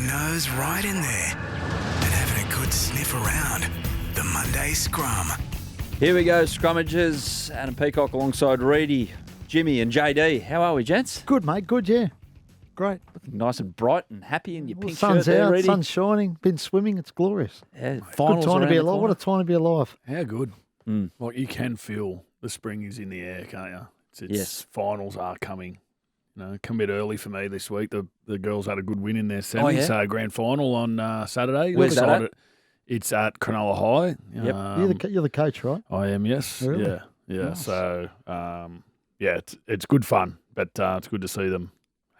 your nose right in there and having a good sniff around. The Monday Scrum. Here we go, scrummages. Adam Peacock alongside Reedy, Jimmy and JD. How are we, gents? Good, mate. Good, yeah. Great. Looking nice and bright and happy in your pink Sun's shirt there, out, Reedy. sun's shining. Been swimming. It's glorious. Yeah, Good finals time to around be the alive. corner. What a time to be alive. How good. Like, you can feel the spring is in the air, can't you? It's Yes. Finals are coming. You know, come a bit early for me this week. The girls had a good win in their semi, yeah? so grand final on Saturday. Where's that at? It's at Cronulla High. Yep. You're the coach, right? I am, yes. Really? Yeah. Nice. So, it's good fun, but it's good to see them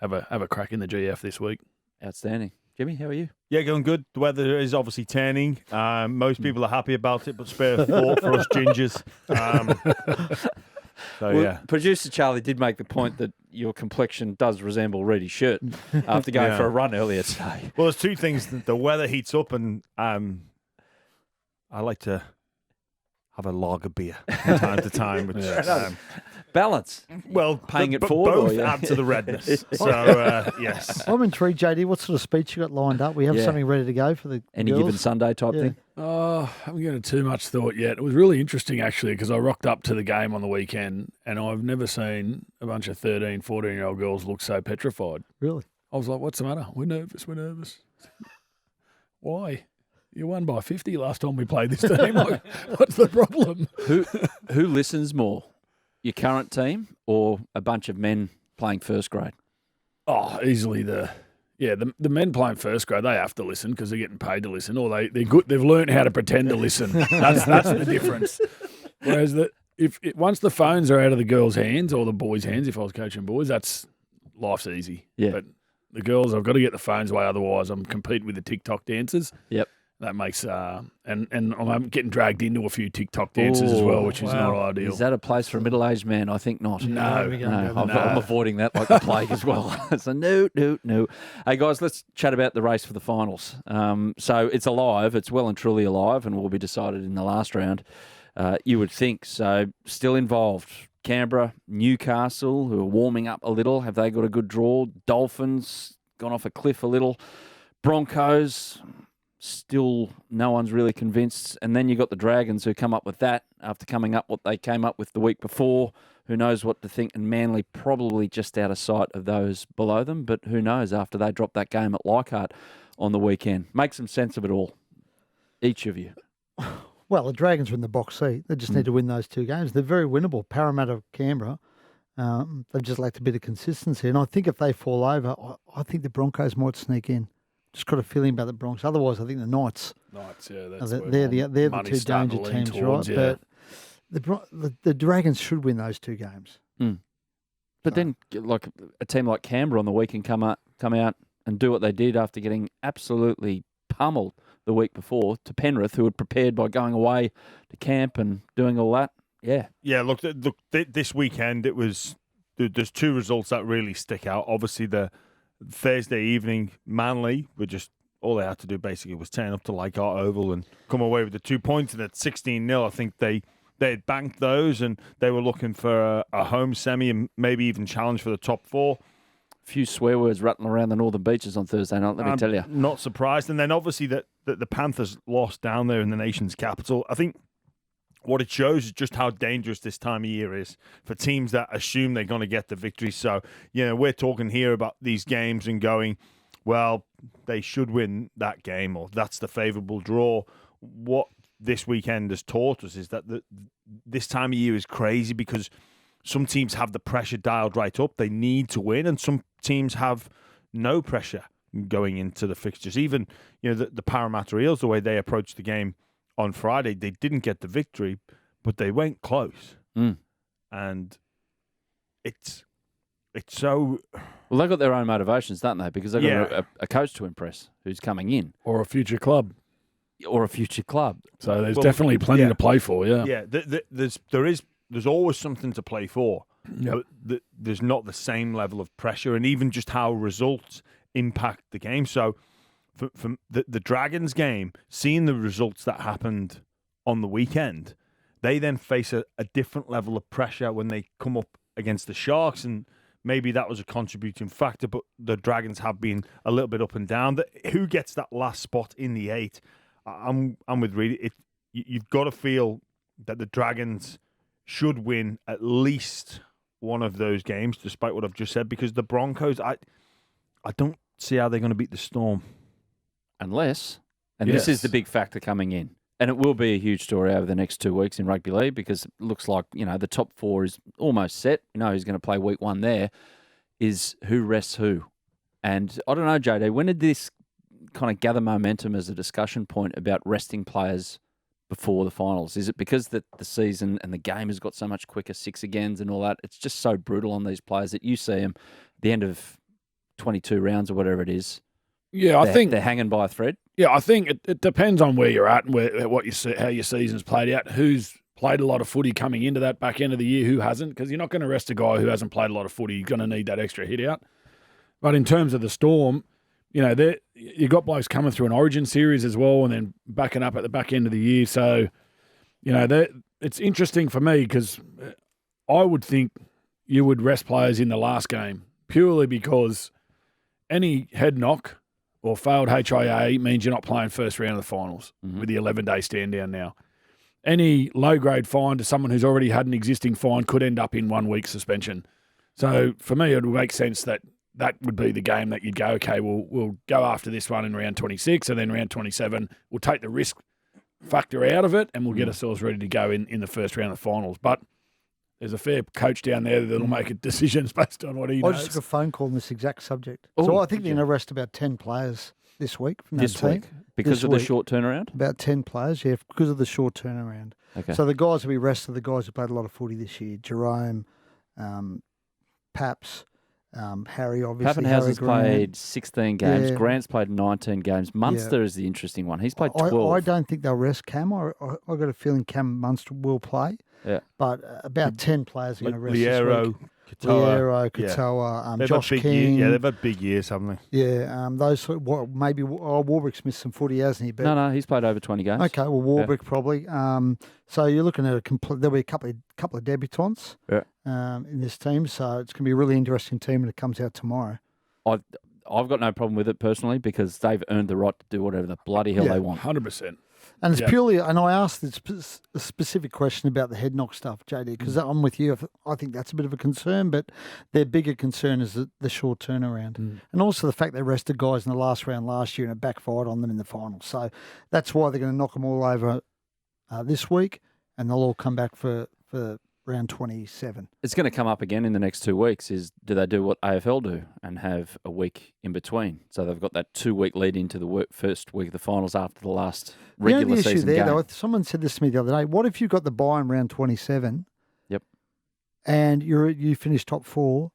have a crack in the GF this week. Outstanding. Jimmy, how are you? Yeah, going good. The weather is obviously turning. Most people are happy about it, but spare a thought for us gingers. Producer Charlie did make the point that your complexion does resemble Reedy's shirt after going for a run earlier today. Well, there's two things. The weather heats up, and I like to have a lager beer from time to time. Which, Balance. well, Paying it but forward, both or, yeah? add to the redness. So, yes. I'm intrigued, JD. What sort of speech you got lined up? We have Yeah. something ready to go for the Any girls? given Sunday type thing? Oh, I haven't given it too much thought yet. It was really interesting, actually, because I rocked up to the game on the weekend, and I've never seen a bunch of 13, 14-year-old girls look so petrified. Really? I was like, what's the matter? We're nervous. Why? You won by 50 last time we played this team. Like, what's the problem? Who listens more, your current team or a bunch of men playing first grade? Oh, easily the men playing first grade, they have to listen because they're getting paid to listen, or they're good. They've learned how to pretend to listen. That's the difference. Whereas once the phones are out of the girls' hands or the boys' hands, if I was coaching boys, that's life's easy. Yeah. But the girls, I've got to get the phones away, otherwise I'm competing with the TikTok dancers. Yep. That makes and I'm getting dragged into a few TikTok dances as well, which is not ideal. Is that a place for a middle-aged man? I think not. No. I'm avoiding that like the plague as well. So no. Hey, guys, let's chat about the race for the finals. So it's alive. It's well and truly alive and will be decided in the last round, you would think. So still involved. Canberra, Newcastle, who are warming up a little. Have they got a good draw? Dolphins, gone off a cliff a little. Broncos, still no one's really convinced. And then you got the Dragons who come up with that after coming up what they came up with the week before. Who knows what to think? And Manly probably just out of sight of those below them. But who knows after they drop that game at Leichhardt on the weekend. Make some sense of it all, each of you. Well, the Dragons are in the box seat. They just need to win those two games. They're very winnable. Parramatta, Canberra, they've just lacked a bit of consistency. And I think if they fall over, I think the Broncos might sneak in. Just got a feeling about the Broncos. Otherwise, I think the Knights. They're the two danger teams, towards, right? yeah. But the Dragons should win those two games. But then, like a team like Canberra on the weekend come out and do what they did after getting absolutely pummeled the week before to Penrith, who had prepared by going away to camp and doing all that. Yeah. Yeah, look, this weekend there's two results that really stick out. Obviously, the Thursday evening, Manly were just, all they had to do basically was turn up to Leichhardt Oval and come away with the 2 points. And at 16-0, I think they had banked those and they were looking for a home semi and maybe even challenge for the top four. A few swear words rattling around the northern beaches on Thursday night, let me tell you. Not surprised. And then obviously that the Panthers lost down there in the nation's capital. I think what it shows is just how dangerous this time of year is for teams that assume they're going to get the victory. So, we're talking here about these games and going, well, they should win that game or that's the favourable draw. What this weekend has taught us is that this time of year is crazy because some teams have the pressure dialed right up. They need to win, and some teams have no pressure going into the fixtures. Even, the Parramatta Eels, the way they approached the game on Friday, they didn't get the victory, but they went close. And it's so... Well, they've got their own motivations, don't they? Because they've got a coach to impress who's coming in. Or a future club. So there's definitely plenty to play for, yeah. Yeah, there's always something to play for. Yep. But there's not the same level of pressure and even just how results impact the game. So for the Dragons game, seeing the results that happened on the weekend, they then face a different level of pressure when they come up against the Sharks and maybe that was a contributing factor, but the Dragons have been a little bit up and down. Who gets that last spot in the 8? I'm with Reed. You've got to feel that the Dragons should win at least one of those games, despite what I've just said, because the Broncos, I don't see how they're going to beat the Storm. Unless, and this is the big factor coming in, and it will be a huge story over the next 2 weeks in rugby league because it looks like, the top 4 is almost set. Who's going to play week 1 there, is who rests who. And I don't know, JD, when did this kind of gather momentum as a discussion point about resting players before the finals? Is it because the season and the game has got so much quicker, 6 agains and all that? It's just so brutal on these players that you see them at the end of 22 rounds or whatever it is. Yeah, I think they're hanging by a thread. Yeah, I think it depends on where you're at and how your season's played out. Who's played a lot of footy coming into that back end of the year, who hasn't? Because you're not going to rest a guy who hasn't played a lot of footy. You're going to need that extra hit out. But in terms of the Storm, you got blokes coming through an Origin series as well, and then backing up at the back end of the year. So, it's interesting for me because I would think you would rest players in the last game purely because any head knock or failed HIA means you're not playing first round of the finals with the 11-day stand down now. Any low-grade fine to someone who's already had an existing fine could end up in 1 week suspension. So for me, it would make sense that would be the game that you'd go, okay, we'll go after this one in round 26, and then round 27, we'll take the risk factor out of it, and we'll get ourselves ready to go in the first round of the finals. But there's a fair coach down there that'll make decisions based on what he knows. I just got a phone call on this exact subject. So I think they're going to arrest about 10 players this week from that team. Because of the short turnaround? About 10 players, yeah, because of the short turnaround. Okay. So the guys will be rested, the guys who played a lot of footy this year. Jerome, Paps, Harry, obviously. Pappenhausen's played 16 games. Yeah. Grant's played 19 games. Munster is the interesting one. He's played 12. I don't think they'll rest Cam. I got a feeling Cam Munster will play. Yeah. But about 10 players are going to rest Liero, this week. Katoa, Josh King. They've had big years, haven't they? Yeah, maybe Warbrick's missed some footy, hasn't he? But, no, he's played over 20 games. Okay, well, Warbrick probably. So you're looking at there'll be a couple of debutants in this team, so it's going to be a really interesting team when it comes out tomorrow. I've got no problem with it personally because they've earned the right to do whatever the bloody hell they want. 100%. And it's purely, and I asked a specific question about the head knock stuff, JD, because I'm with you. I think that's a bit of a concern, but their bigger concern is the short turnaround. And also the fact they rested guys in the last round last year and it backfired on them in the final. So that's why they're going to knock them all over this week, and they'll all come back for round 27. It's going to come up again in the next 2 weeks is do they do what AFL do and have a week in between? So they've got that 2 week lead into the first week of the finals after the last regular the season issue there, game. though, someone said this to me the other day. What if you got the bye in round 27? Yep. And you finish top 4,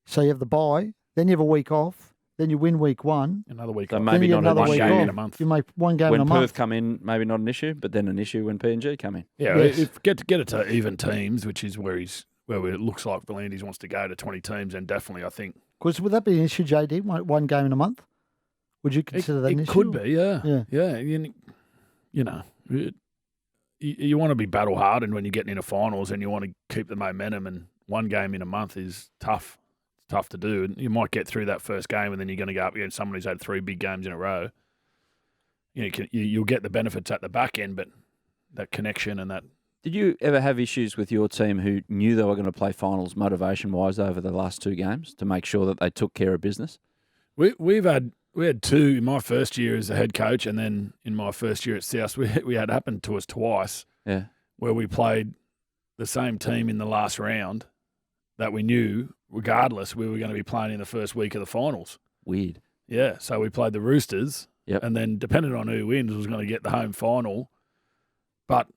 so you have the bye, then you have a week off, then you win week 1. Another week So off. maybe not another one week game off. in a month. You make one game When in a Perth month. come in, maybe not an issue, but then an issue when PNG come in. Yeah, Yes. if get it to even teams, which is where it looks like V'landys wants to go to 20 teams, and definitely I think Would that be an issue, JD? One game in a month? Would you consider that an issue? It could be, yeah. You want to be battle hardened when you're getting into finals, and you want to keep the momentum. And one game in a month is tough. It's tough to do. And you might get through that first game, and then you're going to go up against someone who's had 3 big games in a row. You'll get the benefits at the back end, but that connection and that. Did you ever have issues with your team who knew they were going to play finals motivation-wise over the last 2 games to make sure that they took care of business? We had 2 in my first year as a head coach, and then in my first year at South, we had happened to us twice. Yeah. Where we played the same team in the last round that we knew, regardless, we were going to be playing in the first week of the finals. Weird. Yeah, so we played the Roosters, Yep. and then depending on who wins, was going to get the home final. But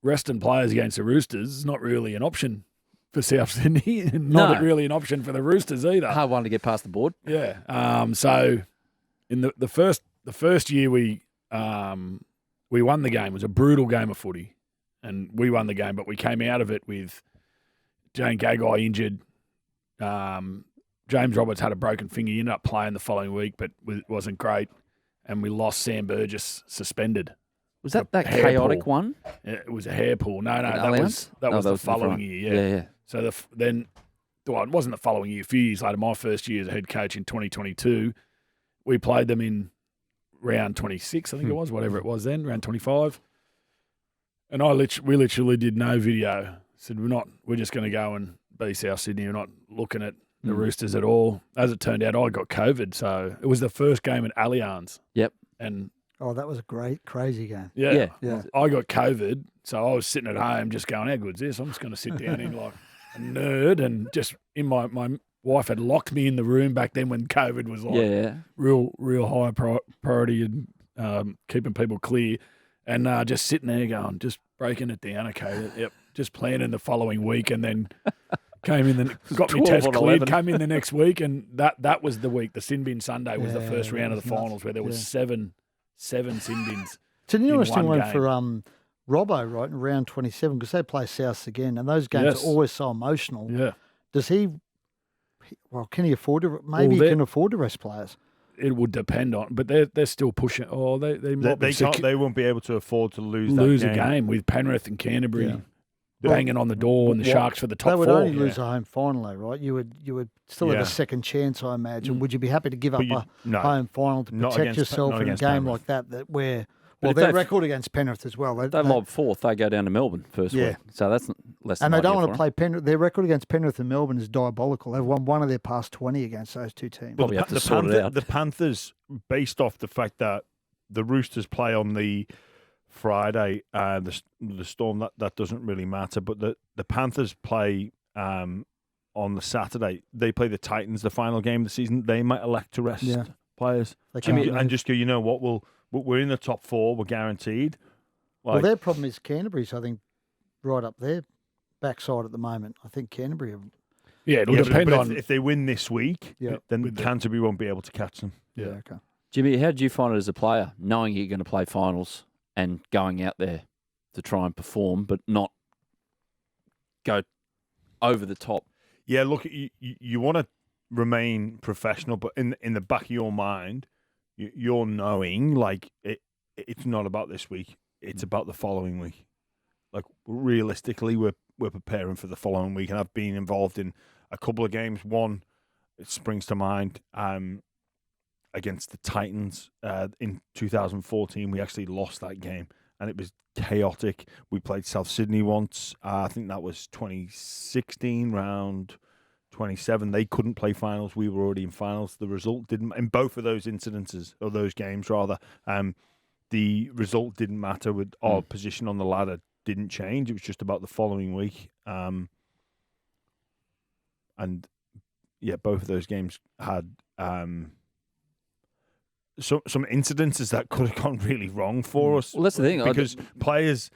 resting players against the Roosters is not really an option for South Sydney, and not really an option for the Roosters either. Hard one to get past the board. Yeah. So in the first year we won the game. It was a brutal game of footy, and we won the game. But we came out of it with Jane Gagai injured. James Roberts had a broken finger. He ended up playing the following week, but it wasn't great. And we lost Sam Burgess suspended. Was that chaotic one? It was a hair pull. No, that Allianz? was the in following front. year. Yeah. Yeah. So then well, it wasn't the following year, a few years later, my first year as a head coach in 2022, we played them in round 26, I think it was, whatever it was then, round 25. And we literally did no video. Said, we're just going to go and be South Sydney. We're not looking at the Roosters at all. As it turned out, I got COVID. So it was the first game at Allianz. Yep. And that was a crazy game. yeah. Yeah. I got COVID. So I was sitting at home just going, how good's this? I'm just going to sit down in like a nerd and just in my wife had locked me in the room back then when COVID was like real high priority and keeping people clear. And just sitting there going, just breaking it down. Okay, yep, just planning the following week, and then came in got me test cleared. Came in the next week, and that was the week. The sin bin Sunday was the first round of the finals where there was seven sin bins. It's an interesting one game. for Robbo, right, in round 27, because they play Souths again, and those games are always so emotional. Yeah. Does he? Well, can he afford to? Maybe he can afford to rest players. It would depend on, but they're still pushing. Oh, they won't be able to afford to lose a game with Penrith and Canterbury banging on the door and the Sharks for the top four. They would only lose a home final, though, right? You would still have a second chance, I imagine. Would you be happy to give up a home final to protect yourself in a game like that where? Well, their record against Penrith as well. They lob fourth. They go down to Melbourne first week. So that's less than And they don't want to play Penrith. Their record against Penrith and Melbourne is diabolical. They've won one of their past 20 against those two teams. Probably have to sort it out. The Panthers, based off the fact that the Roosters play on the Friday, the Storm, that doesn't really matter. But the Panthers play on the Saturday. They play the Titans, the final game of the season. They might elect to rest players. And just go, you know what, we're in the top four. We're guaranteed. Well, their problem is Canterbury's, I think, right up their backside at the moment. I think Canterbury have... Yeah, it'll depend on... If they win this week, then Canterbury won't be able to catch them. Yeah, okay. Jimmy, how did you find it as a player, knowing you're going to play finals and going out there to try and perform, but not go over the top? Yeah, look, you want to remain professional, but in the back of your mind... You're knowing, like, it's not about this week. It's about the following week. Like, realistically, we're preparing for the following week. And I've been involved in a couple of games. One, it springs to mind, against the Titans in 2014. We actually lost that game, and it was chaotic. We played South Sydney once. I think that was 2016, round 27. They couldn't play finals. We were already in finals. The result didn't, in both of those incidences, or those games rather, the result didn't matter. With our position on the ladder didn't change. It was just about the following week. And yeah, both of those games had some incidences that could have gone really wrong for us. Well, that's the thing, because players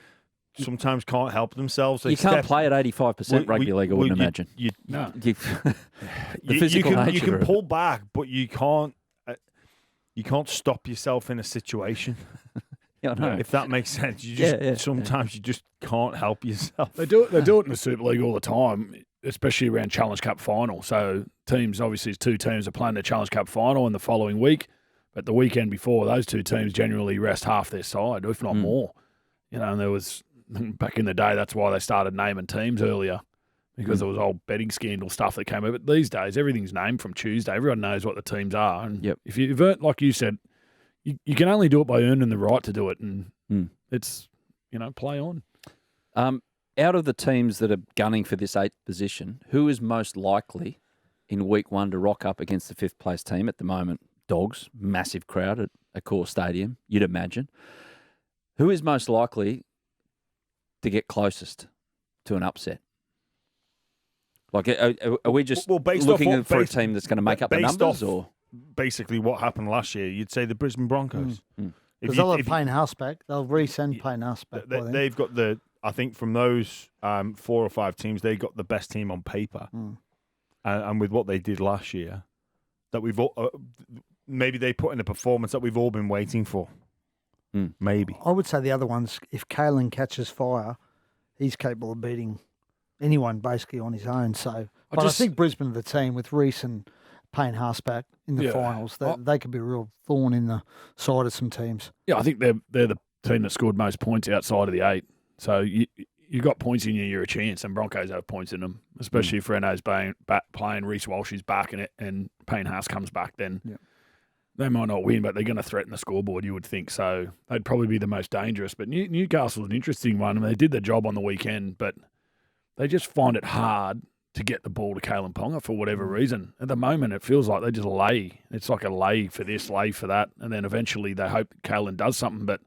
sometimes can't help themselves. You can't play at 85% rugby league, I wouldn't imagine. No. The physical nature you can of it. pull back, but you can't stop yourself in a situation. Yeah, I know. If that makes sense. You just sometimes you just can't help yourself. They do it in the Super League all the time, especially around Challenge Cup final. So teams, obviously, two teams are playing the Challenge Cup final in the following week, but the weekend before, those two teams generally rest half their side, if not more. You know, and there was, back in the day, that's why they started naming teams earlier, because there was old betting scandal stuff that came up. But these days, everything's named from Tuesday. Everyone knows what the teams are. And if you've earned, like you said, you can only do it by earning the right to do it. And it's, play on. Out of the teams that are gunning for this 8th position, who is most likely in week 1 to rock up against the 5th place team at the moment? Dogs, massive crowd at a core stadium, you'd imagine. Who is most likely to get closest to an upset? Like, are we just looking for a team that's going to make up the numbers? Or basically what happened last year, you'd say the Brisbane Broncos. Because they'll have Payne Haas back. They'll resend Payne Haas back. They've got I think from those 4 or 5 teams, they got the best team on paper. And with what they did last year, that we've all, maybe they put in a performance that we've all been waiting for. Maybe. I would say the other ones, if Kalen catches fire, he's capable of beating anyone basically on his own. So, I think Brisbane are the team with Reece and Payne Haas back in the finals. They could be a real thorn in the side of some teams. Yeah, I think they're the team that scored most points outside of the 8. So you got points in you, you're a chance, and Broncos have points in them, especially if Renault's playing, Reece Walsh is back and Payne Haas comes back, then they might not win, but they're going to threaten the scoreboard, you would think. So they'd probably be the most dangerous. But Newcastle's an interesting one. I mean, they did the job on the weekend, but they just find it hard to get the ball to Kalen Ponga for whatever reason. At the moment, it feels like they just lay. It's like a lay for this, lay for that, and then eventually they hope Kalen does something. But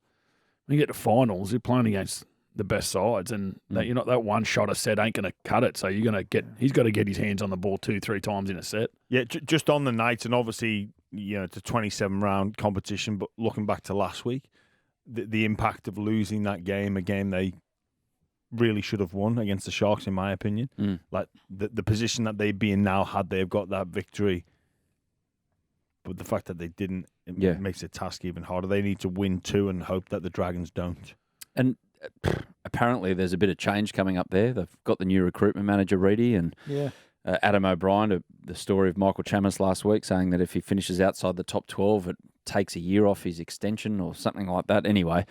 when you get to finals, you're playing against the best sides, and that one shot a set ain't going to cut it. So he's got to get his hands on the ball 2-3 times in a set. Yeah, just on the nights, and obviously it's a 27-round competition. But looking back to last week, the impact of losing that game, a game they really should have won against the Sharks, in my opinion. Like the position that they'd be in now, had they have got that victory. But the fact that they didn't, makes the task even harder. They need to win 2 and hope that the Dragons don't. And apparently there's a bit of change coming up there. They've got the new recruitment manager, Reedy, and Adam O'Brien, the story of Michael Chammas last week, saying that if he finishes outside the top 12, it takes a year off his extension or something like that. Anyway,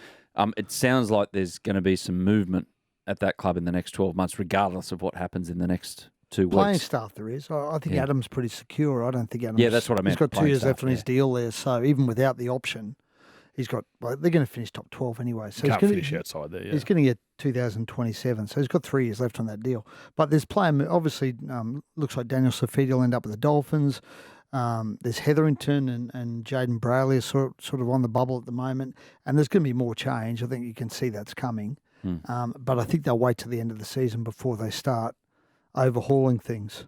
it sounds like there's going to be some movement at that club in the next 12 months, regardless of what happens in the next 2 weeks. Playing staff there is. I think Adam's pretty secure. I don't think Adam's... Yeah, that's what I meant. He's got 2 years left on his deal there, so even without the option, he's got... Well, they're going to finish top 12 anyway. So Can't finish outside there, He's going to get 2027, so he's got 3 years left on that deal. But there's player... Obviously, looks like Daniel Safidi will end up with the Dolphins. There's Hetherington and Jaden Brayley are sort of on the bubble at the moment, and there's going to be more change. I think you can see that's coming. But I think they'll wait till the end of the season before they start overhauling things.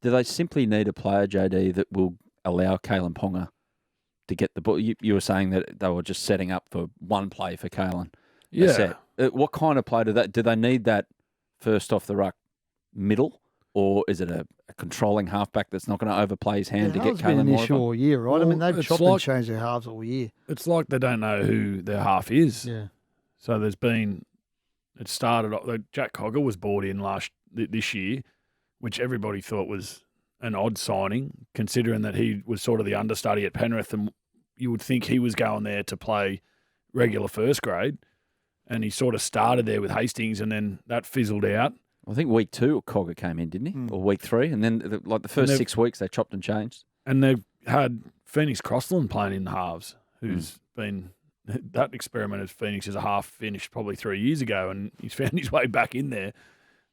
Do they simply need a player, JD, that will allow Kalen Ponga to get the ball? You were saying that they were just setting up for one play for Kalen. Yeah. What kind of play do they need that first off the ruck middle, or is it a controlling halfback that's not going to overplay his hand to get Kalen more? It's been an issue all year, right? Well, I mean, they've chopped and changed their halves all year. It's like they don't know who their half is. Yeah. So it started off, Jack Cogger was brought in this year, which everybody thought was an odd signing, considering that he was sort of the understudy at Penrith, and you would think he was going there to play regular first grade, and he sort of started there with Hastings, and then that fizzled out. I think week 2 Cogger came in, didn't he? Or week 3, and then the first 6 weeks they chopped and changed. And they've had Phoenix Crossland playing in the halves, who's been... That experiment of Phoenix as a half finished probably 3 years ago, and he's found his way back in there.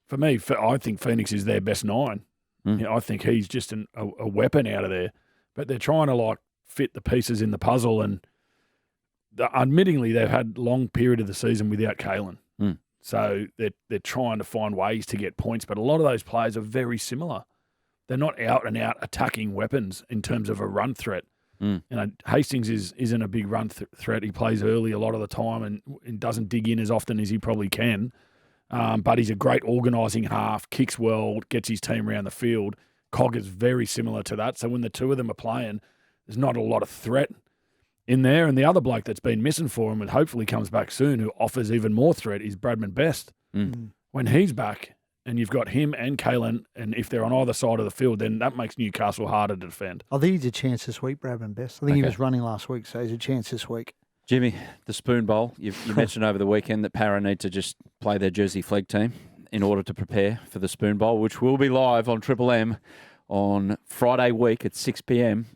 For me, I think Phoenix is their best 9. I think he's just a weapon out of there. But they're trying to fit the pieces in the puzzle, and admittingly they've had a long period of the season without Kalen. So they're trying to find ways to get points, but a lot of those players are very similar. They're not out and out attacking weapons in terms of a run threat. Hastings isn't a big run threat. He plays early a lot of the time and doesn't dig in as often as he probably can. But he's a great organising half, kicks well, gets his team around the field. Cog is very similar to that. So when the two of them are playing, there's not a lot of threat in there. And the other bloke that's been missing for him and hopefully comes back soon, who offers even more threat, is Bradman Best. When he's back, and you've got him and Kalen, and if they're on either side of the field, then that makes Newcastle harder to defend. I think he's a chance this week, Bradman Best. I think he was running last week, so he's a chance this week. Jimmy, the Spoon Bowl. You mentioned over the weekend that Para need to just play their Jersey Flegg team in order to prepare for the Spoon Bowl, which will be live on Triple M on Friday week at 6 p.m.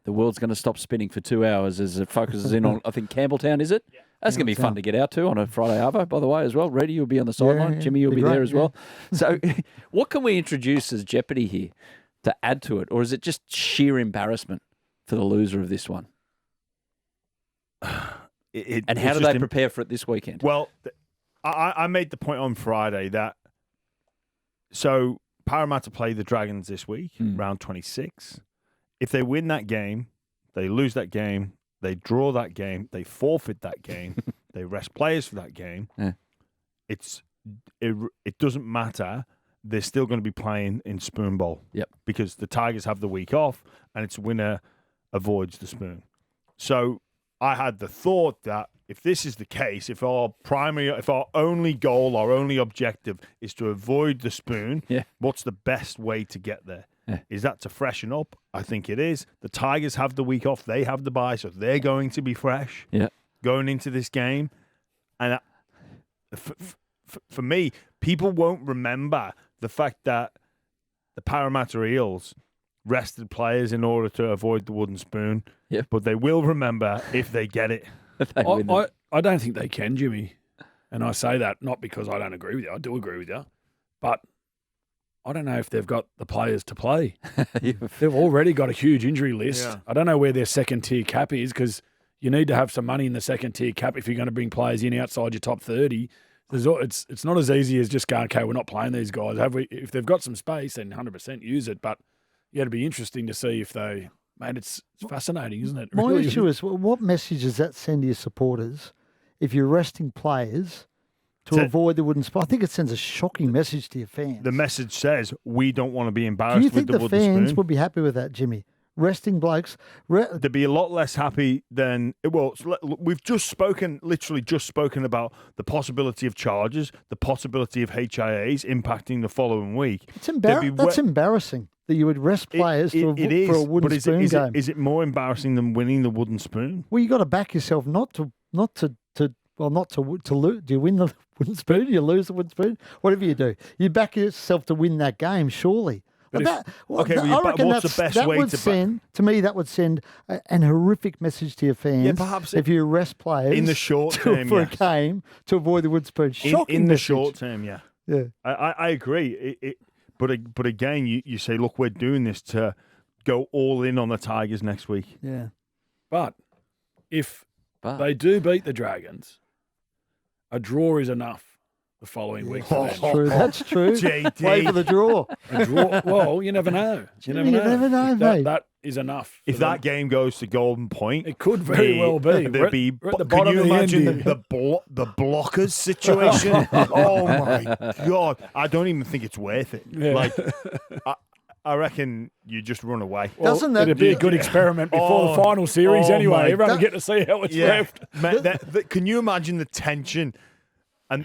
The world's going to stop spinning for 2 hours as it focuses in on, I think, Campbelltown, is it? Yeah. That's going to be fun to get out to on a Friday arvo, by the way, as well. Reddy, you'll be on the sideline. Yeah, Jimmy, you'll be great, there as well. So what can we introduce as jeopardy here to add to it? Or is it just sheer embarrassment for the loser of this one? And how do they prepare for it this weekend? Well, I made the point on Friday that so Parramatta play the Dragons this week, round 26. If they win that game, they lose that game, they draw that game, they forfeit that game, they rest players for that game. Yeah. It doesn't matter. They're still going to be playing in Spoon Bowl. Yep. Because the Tigers have the week off, and it's winner avoids the spoon. So I had the thought that if this is the case, if our only goal, our only objective is to avoid the spoon, what's the best way to get there? Yeah. Is that to freshen up? I think it is. The Tigers have the week off. They have the bye, so they're going to be fresh going into this game. And for me, people won't remember the fact that the Parramatta Eels rested players in order to avoid the wooden spoon. Yep. But they will remember if they get it. I don't think they can, Jimmy. And I say that not because I don't agree with you. I do agree with you. But I don't know if they've got the players to play. They've already got a huge injury list. Yeah. I don't know where their second-tier cap is because you need to have some money in the second-tier cap if you're going to bring players in outside your top 30. It's not as easy as just going, okay, we're not playing these guys. If they've got some space, then 100% use it. But yeah, it'd be interesting to see if they – mate, it's fascinating, isn't it? My issue is, what message does that send to your supporters if you're resting players to avoid the wooden spoon? I think it sends a shocking message to your fans. The message says we don't want to be Do embarrassed you think with the the wooden fans spoon. would be happy with that, Jimmy? Resting blokes. They'd be a lot less happy than we've literally just spoken about the possibility of charges, the possibility of HIAs impacting the following week. That's embarrassing that you would rest players for a wooden spoon game. Is it more embarrassing than winning the wooden spoon? Well, you got to back yourself not to lose. Do you win the wooden spoon? You lose the wooden spoon? Whatever you do, you back yourself to win that game, surely. I reckon what's the best way to me, that would send an horrific message to your fans. Yeah, perhaps if you rest players in the short term for a game to avoid the wooden spoon. Shocking in the message. short term, yeah. I agree. But again, you say, look, we're doing this to go all in on the Tigers next week. Yeah. But if they do beat the Dragons, a draw is enough the following week. That's true. That's true. JD. Play for the draw. A draw. Well, you never know. You never know, mate. That is enough. If that game goes to Golden Point, it could very well be. There'd be. We're at the Can bottom you of the imagine end the blockers situation? Oh my God! I don't even think it's worth it. Yeah. Like, I reckon you just run away. Well, it'd be a good experiment before the final series anyway. Everyone will get to see how it's left. Can you imagine the tension and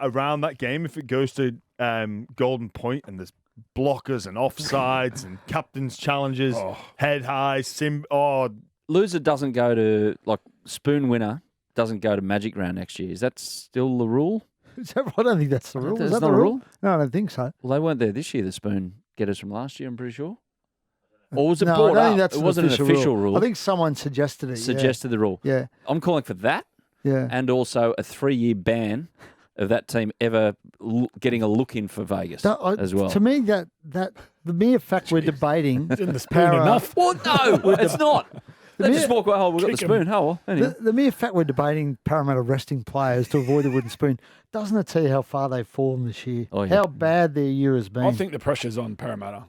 around that game if it goes to Golden Point and there's blockers and offsides and captain's challenges, head highs, Loser doesn't go to, spoon winner doesn't go to Magic Round next year. Is that still the rule? I don't think that's the rule. Is that not the a rule? No, I don't think so. Well, they weren't there this year, the spoon getters from last year, I'm pretty sure. Or was it No, brought I don't think up? that's It wasn't an official rule. I think someone suggested it. Suggested the rule. Yeah. I'm calling for that. Yeah. And also a 3-year ban of that team ever getting a look in for Vegas as well. To me, that the mere fact we're debating Isn't the spoon enough? Well, no, it's not. They just walk away, we've got the Kick 'em. spoon. Oh, well, anyway. the mere fact we're debating Parramatta resting players to avoid the wooden spoon, doesn't it tell you how far they've fallen this year? Oh, yeah. How bad their year has been? I think the pressure's on Parramatta.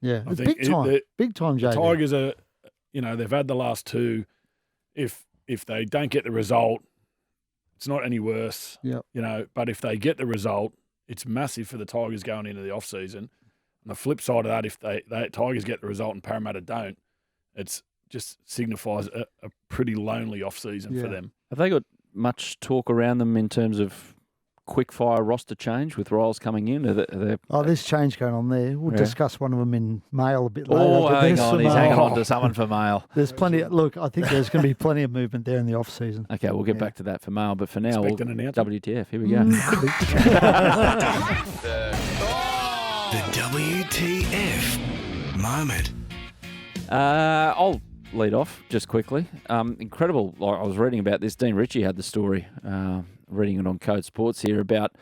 yeah, I it's think big time. Big time, The JD. Tigers are, they've had the last two. If they don't get the result, it's not any worse. Yep. But if they get the result, it's massive for the Tigers going into the off season. On the flip side of that, if they Tigers get the result and Parramatta don't, it's just signifies a pretty lonely off season for them. Have they got much talk around them in terms of quick fire roster change with Riles coming in? There's change going on there. We'll discuss one of them in mail a bit later. Oh, but hang there's on. some, He's hanging on to someone for mail. There's plenty. Look, I think there's going to be plenty of movement there in the off season. Okay, we'll get back to that for mail. But for now, Expect an announcement. WTF. Here we go. The WTF moment. I'll lead off just quickly. Incredible. I was reading about this. Dean Ritchie had the story, reading it on Code Sports here, about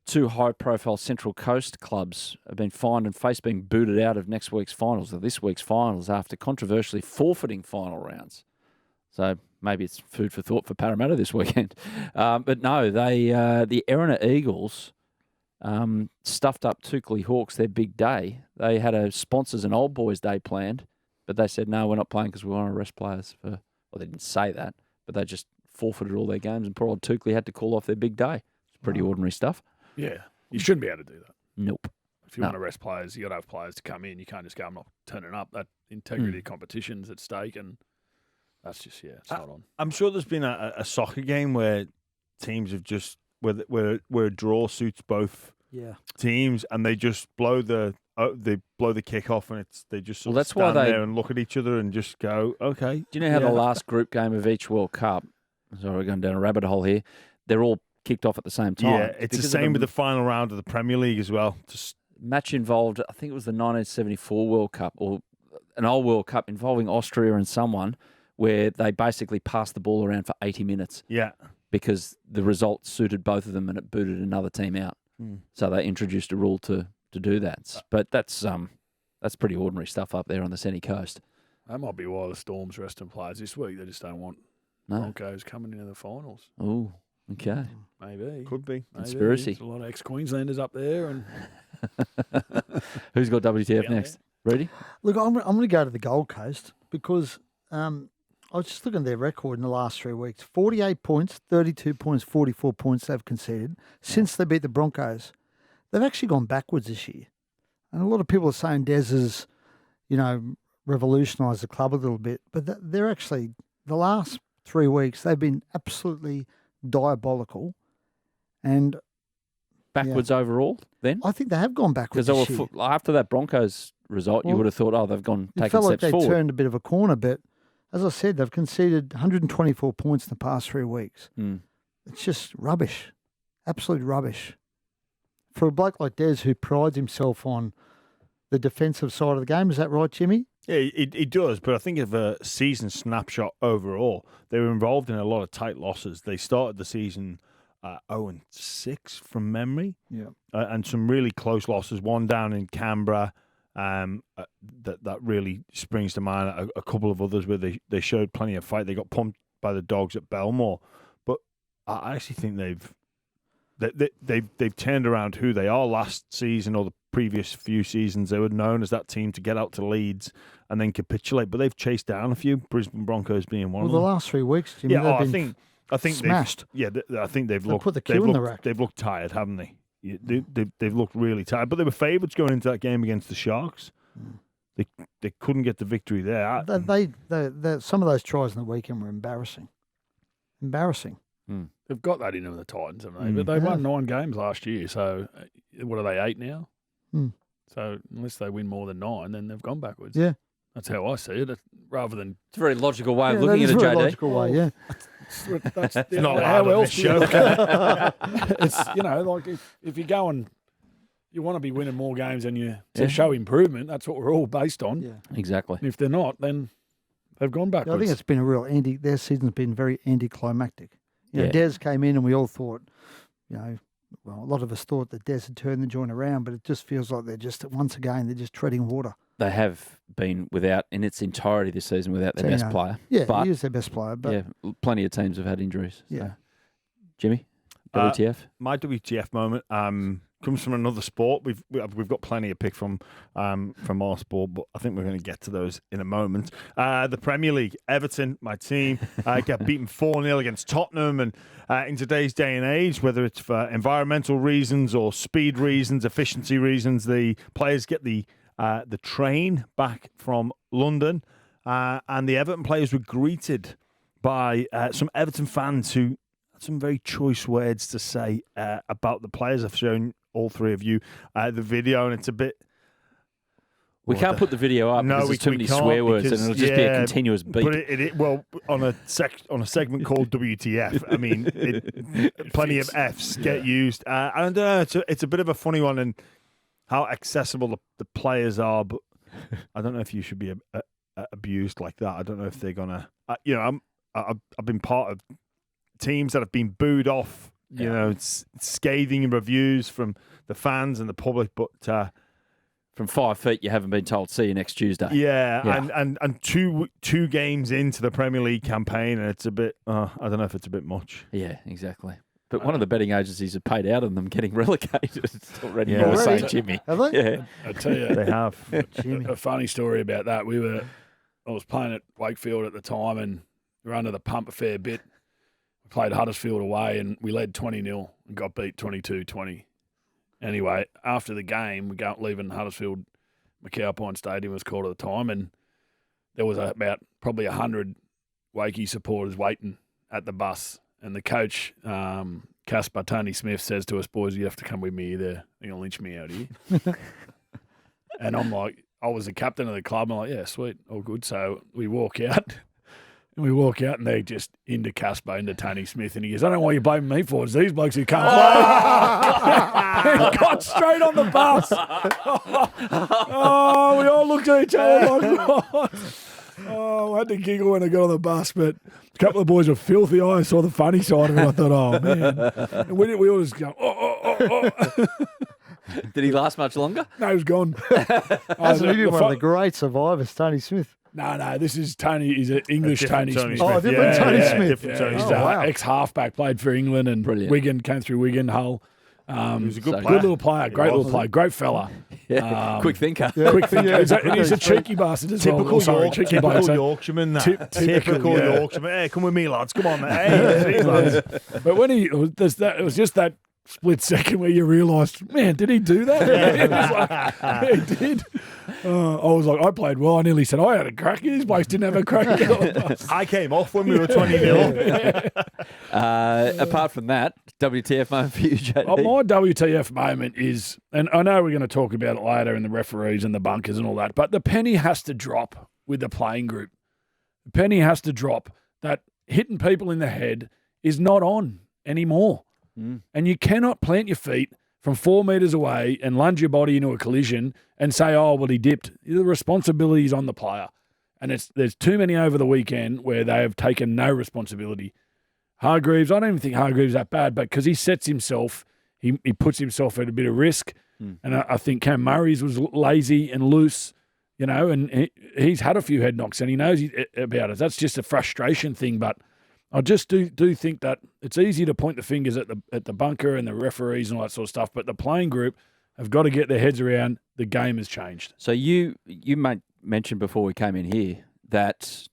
two high-profile Central Coast clubs have been fined and faced being booted out of next week's finals, or this week's finals, after controversially forfeiting final rounds. So maybe it's food for thought for Parramatta this weekend. But no, the Erina Eagles stuffed up Toukley Hawks their big day. They had a sponsors and old boys day planned, but they said, no, we're not playing because we want to rest players for, well, they didn't say that, but they just forfeited all their games, and poor old Toukley had to call off their big day. It's pretty ordinary stuff. Yeah, you shouldn't be able to do that. Nope. If you want to rest players, you got to have players to come in. You can't just go, I'm not turning up. That integrity of competition's at stake, and that's just, it's not on. I'm sure there's been a soccer game where teams have just where a draw suits both teams, and they just blow the kickoff, and they just sort of stand there and look at each other and just go, okay. Do you know how the last group game of each World Cup? Sorry, we're going down a rabbit hole here. They're all kicked off at the same time. Yeah, it's the same with the final round of the Premier League as well. Match involved, I think it was the 1974 World Cup or an old World Cup involving Austria and someone where they basically passed the ball around for 80 minutes. Yeah. Because the result suited both of them and it booted another team out. So they introduced a rule to do that. But that's pretty ordinary stuff up there on the sunny coast. That might be why the Storm's resting players this week. They just don't want Broncos coming into the finals. Oh, okay. Maybe. Could be. Conspiracy. There's a lot of ex-Queenslanders up there. And Who's got WTF next? Ready? Look, I'm going to go to the Gold Coast because I was just looking at their record in the last 3 weeks. 48 points, 32 points, 44 points they've conceded. Since they beat the Broncos, they've actually gone backwards this year. And a lot of people are saying Des has, revolutionised the club a little bit. But they're actually, the last 3 weeks, they've been absolutely diabolical. And backwards overall, then? I think they have gone backwards this year. After that Broncos result, you would have thought, they've taken it felt like steps they forward. turned a bit of a corner, but as I said, they've conceded 124 points in the past 3 weeks. It's just rubbish, absolute rubbish. For a bloke like Des who prides himself on the defensive side of the game, is that right, Jimmy? Yeah, it does, but I think of a season snapshot overall, they were involved in a lot of tight losses. They started the season 0-6 from memory, and some really close losses. One down in Canberra, that really springs to mind. A couple of others where they showed plenty of fight. They got pumped by the Dogs at Belmore, but I actually think they've turned around who they are. Last season or the previous few seasons, they were known as that team to get out to leads and then capitulate, but they've chased down a few. Brisbane Broncos being one of them. Well, the last 3 weeks, Jimmy, I think smashed. I think they've looked. Put the cue in the rack. They've looked tired, haven't they? They've looked really tired, but they were favourites going into that game against the Sharks. They couldn't get the victory there. Some of those tries in the weekend were embarrassing. they've got that in them, the Titans, haven't they? But they won 9 games last year, so what are they, 8 now? So unless they win more than 9, then they've gone backwards. Yeah. That's how I see it, rather than... It's a very logical way of looking at it, JD. JD. Logical way, yeah. That's not how allowed on else this do show. it's, like if you go and you want to be winning more games than you to show improvement, that's what we're all based on. Yeah. Exactly. And if they're not, then they've gone backwards. I think it's been a real their season's been very anticlimactic. Yeah. Des came in and we all thought, well, a lot of us thought that Des had turned the joint around, but it just feels like they're just, once again, they're just treading water. They have been without, in its entirety this season, without their best player. Yeah, but, he is their best player. But yeah, plenty of teams have had injuries. Yeah. So. Jimmy, WTF? My WTF moment comes from another sport. We've got plenty to pick from our sport, but I think we're going to get to those in a moment. The Premier League, Everton, my team, get beaten 4-0 against Tottenham, and in today's day and age, whether it's for environmental reasons or speed reasons, efficiency reasons, the players get the train back from London, and the Everton players were greeted by some Everton fans who had some very choice words to say about the players. I've shown all three of you the video, and it's a bit... We can't put the video up because there's too many swear words, and it'll just be a continuous beat. But on a segment called WTF, I mean, plenty of Fs get used. I don't know, it's a bit of a funny one, and how accessible the players are, but I don't know if you should be abused like that. I don't know if they're gonna. I've been part of teams that have been booed off. Scathing reviews from the fans and the public, but from 5 feet, you haven't been told, see you next Tuesday. Yeah. And two games into the Premier League campaign, and it's a bit. I don't know if it's a bit much. Yeah, exactly. But one of the betting agencies have paid out on them getting relegated. It's already Yeah. more saying Jimmy. have they? Yeah. I tell you, They have. a funny story about that. I was playing at Wakefield at the time, and we were under the pump a fair bit. We played Huddersfield away, and we led 20-0 and got beat 22-20. Anyway, after the game, we go leaving Huddersfield, McAlpine Stadium was called at the time, and there was about probably 100 Wakey supporters waiting at the bus. And the coach, Casper Tony Smith, says to us, boys, you have to come with me. They're going to lynch me out here. And I'm like, I was the captain of the club. I'm like, yeah, sweet, all good. So we walk out, And we walk out and they're just into Casper, into Tony Smith. And he goes, I don't know why you're blaming me for it. It's these blokes who can't play. He got straight on the bus. Oh, we all looked at each other like, oh, I had to giggle when I got on the bus, but a couple of boys were filthy. I saw the funny side of it. I thought, oh, man. And we all just go, oh. Did he last much longer? No, he was gone. Hasn't he been one of the great survivors, Tony Smith? No, this is Tony. He's an English Tony Smith. Oh, different Tony Smith. Different Tony He's Smith. wow. ex-halfback, played for England and Brilliant. Wigan, came through Wigan, Hull. He was a good So player. Good little player, great little player, great fella. Yeah. Quick thinker. Quick thinker. And he's a cheeky bastard as well. Typical, Sorry, cheeky bloke. typical So- Yorkshireman, that. Typical, Typical yeah. Yorkshireman. Hey, come with me, lads. Come on, mate. Hey, these lads. But when it was just that split second where you realised, man, did he do that? It was like, yeah, he did. I was like, I played well. I nearly said I had a crack. These blokes didn't have a crack. I came off when we were 20-0. Apart from that, WTF moment for you, JD? Oh, my WTF moment is, and I know we're going to talk about it later in the referees and the bunkers and all that, but the penny has to drop with the playing group. The penny has to drop that hitting people in the head is not on anymore. And you cannot plant your feet from 4 metres away and lunge your body into a collision and say, oh, well, he dipped. The responsibility is on the player. And there's too many over the weekend where they have taken no responsibility. Hargreaves, I don't even think Hargreaves that bad, but because he sets himself, he puts himself at a bit of risk. And I think Cam Murray's was lazy and loose, and he's had a few head knocks and he knows about it. That's just a frustration thing, but I just do think that it's easy to point the fingers at the bunker and the referees and all that sort of stuff, but the playing group have got to get their heads around the game has changed. So you mentioned before we came in here that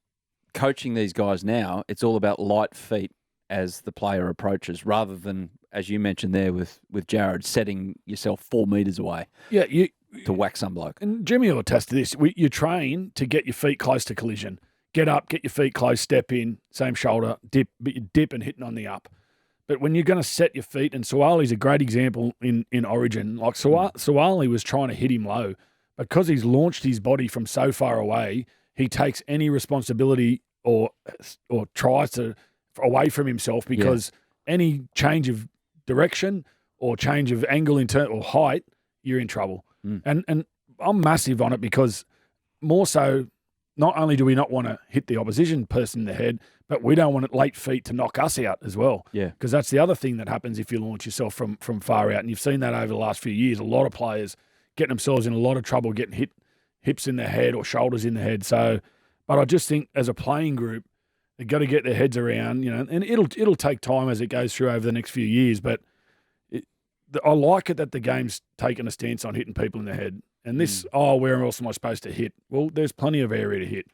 coaching these guys now, it's all about light feet as the player approaches, rather than, as you mentioned there with Jared, setting yourself 4 metres away Yeah, to whack some bloke. and Jimmy will attest to this. You train to get your feet close to collision. Get up, get your feet close, step in, same shoulder, dip, but you dip and hitting on the up. But when you're going to set your feet, and Suwali's a great example in Origin, like Suwali was trying to hit him low, because he's launched his body from so far away, he takes any responsibility or tries to away from himself, because any change of direction or change of angle or height, you're in trouble. And I'm massive on it, because more so, not only do we not want to hit the opposition person in the head, but we don't want late feet to knock us out as well. Yeah. Because that's the other thing that happens if you launch yourself from far out. And you've seen that over the last few years. A lot of players getting themselves in a lot of trouble getting hit hips in the head or shoulders in the head. So, but I just think as a playing group, they've got to get their heads around, and it'll take time as it goes through over the next few years. But I like it that the game's taken a stance on hitting people in the head. And this, where else am I supposed to hit? Well, there's plenty of area to hit.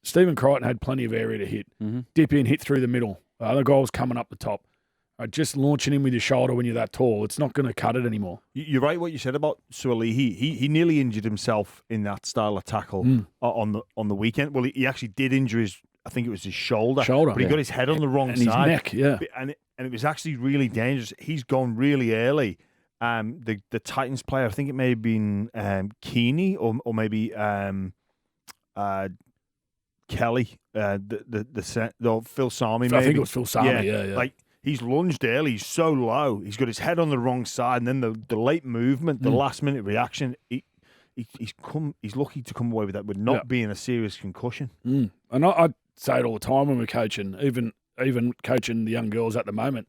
Stephen Crichton had plenty of area to hit. Dip in, hit through the middle. The other guy was coming up the top. Just launching in with your shoulder when you're that tall, it's not going to cut it anymore. You're right what you said about Suwali. He nearly injured himself in that style of tackle on the weekend. Well, he actually did injure I think it was his shoulder. But he got his head on the wrong and side. his neck, yeah. And it was actually really dangerous. He's gone really early. The Titans player, I think it may have been Keeney or maybe Kelly, Phil Sami. I think it was Phil Sami, yeah. Like, he's lunged early. He's so low. He's got his head on the wrong side, and then the late movement, the last minute reaction. He's lucky to come away with that, with not being a serious concussion. And I say it all the time when we're coaching, even coaching the young girls at the moment.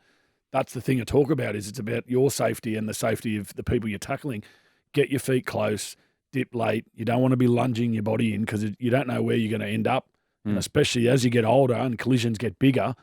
That's the thing to talk about. Is it's about your safety and the safety of the people you're tackling. Get your feet close, dip late. You don't want to be lunging your body in, because you don't know where you're going to end up, and especially as you get older and collisions get bigger.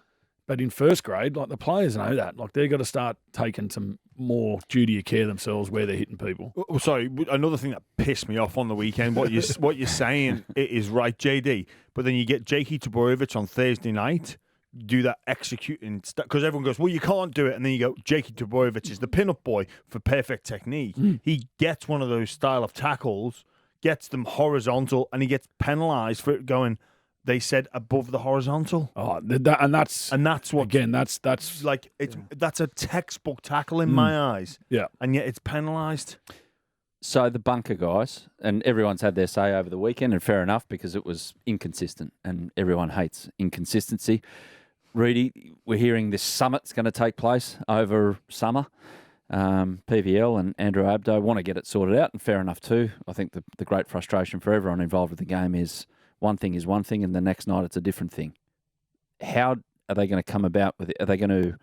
But in first grade, like, the players know that. Like, they've got to start taking some more duty of care themselves where they're hitting people. Oh, sorry, another thing that pissed me off on the weekend, what you're saying is right, JD, but then you get Jakey Trbojevich on Thursday night, do that executing, because everyone goes, well, you can't do it, and then you go, Jakey Trbojevich is the pin-up boy for perfect technique. He gets one of those style of tackles, gets them horizontal, and he gets penalised for it going, they said, above the horizontal. Oh, that's what, again, that's like, that's a textbook tackle in my eyes. Yeah. And yet it's penalised. So the bunker guys, and everyone's had their say over the weekend, and fair enough because it was inconsistent, and everyone hates inconsistency. Reedy, we're hearing this summit's going to take place over summer. PVL and Andrew Abdo want to get it sorted out, and fair enough too. I think the great frustration for everyone involved with the game is one thing, and the next night it's a different thing. How are they going to come about with it? Are they going to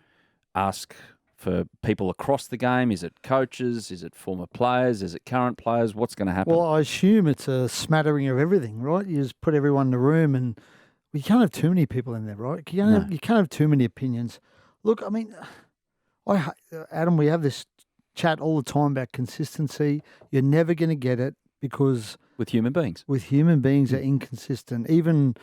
ask for people across the game? Is it coaches? Is it former players? Is it current players? What's going to happen? Well, I assume it's a smattering of everything, right? You just put everyone in the room, and you can't have too many people in there, right? You can't have too many opinions. Look, I mean, Adam, we have this chat all the time about consistency. You're never going to get it because with human beings are inconsistent. Even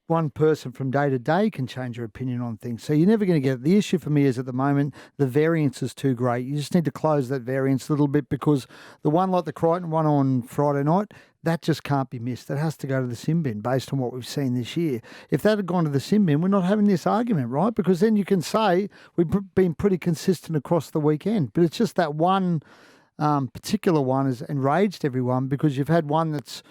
one person from day to day can change your opinion on things. So you're never going to get it. The issue for me is at the moment, the variance is too great. You just need to close that variance a little bit because the one like the Crichton one on Friday night, that just can't be missed. That has to go to the sin bin based on what we've seen this year. If that had gone to the sin bin, we're not having this argument, right? Because then you can say we've been pretty consistent across the weekend. But it's just that one particular one has enraged everyone because you've had one that's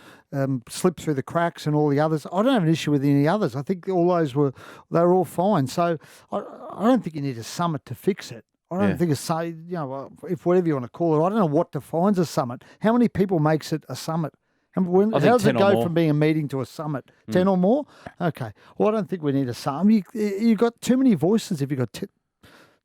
slipped through the cracks and all the others. I don't have an issue with any others. I think all those they were all fine. So I don't think you need a summit to fix it. I don't think if whatever you want to call it, I don't know what defines a summit. How many people makes it a summit? How does it go from being a meeting to a summit? 10 or more? Okay. Well, I don't think we need a summit. You've got too many voices if you've got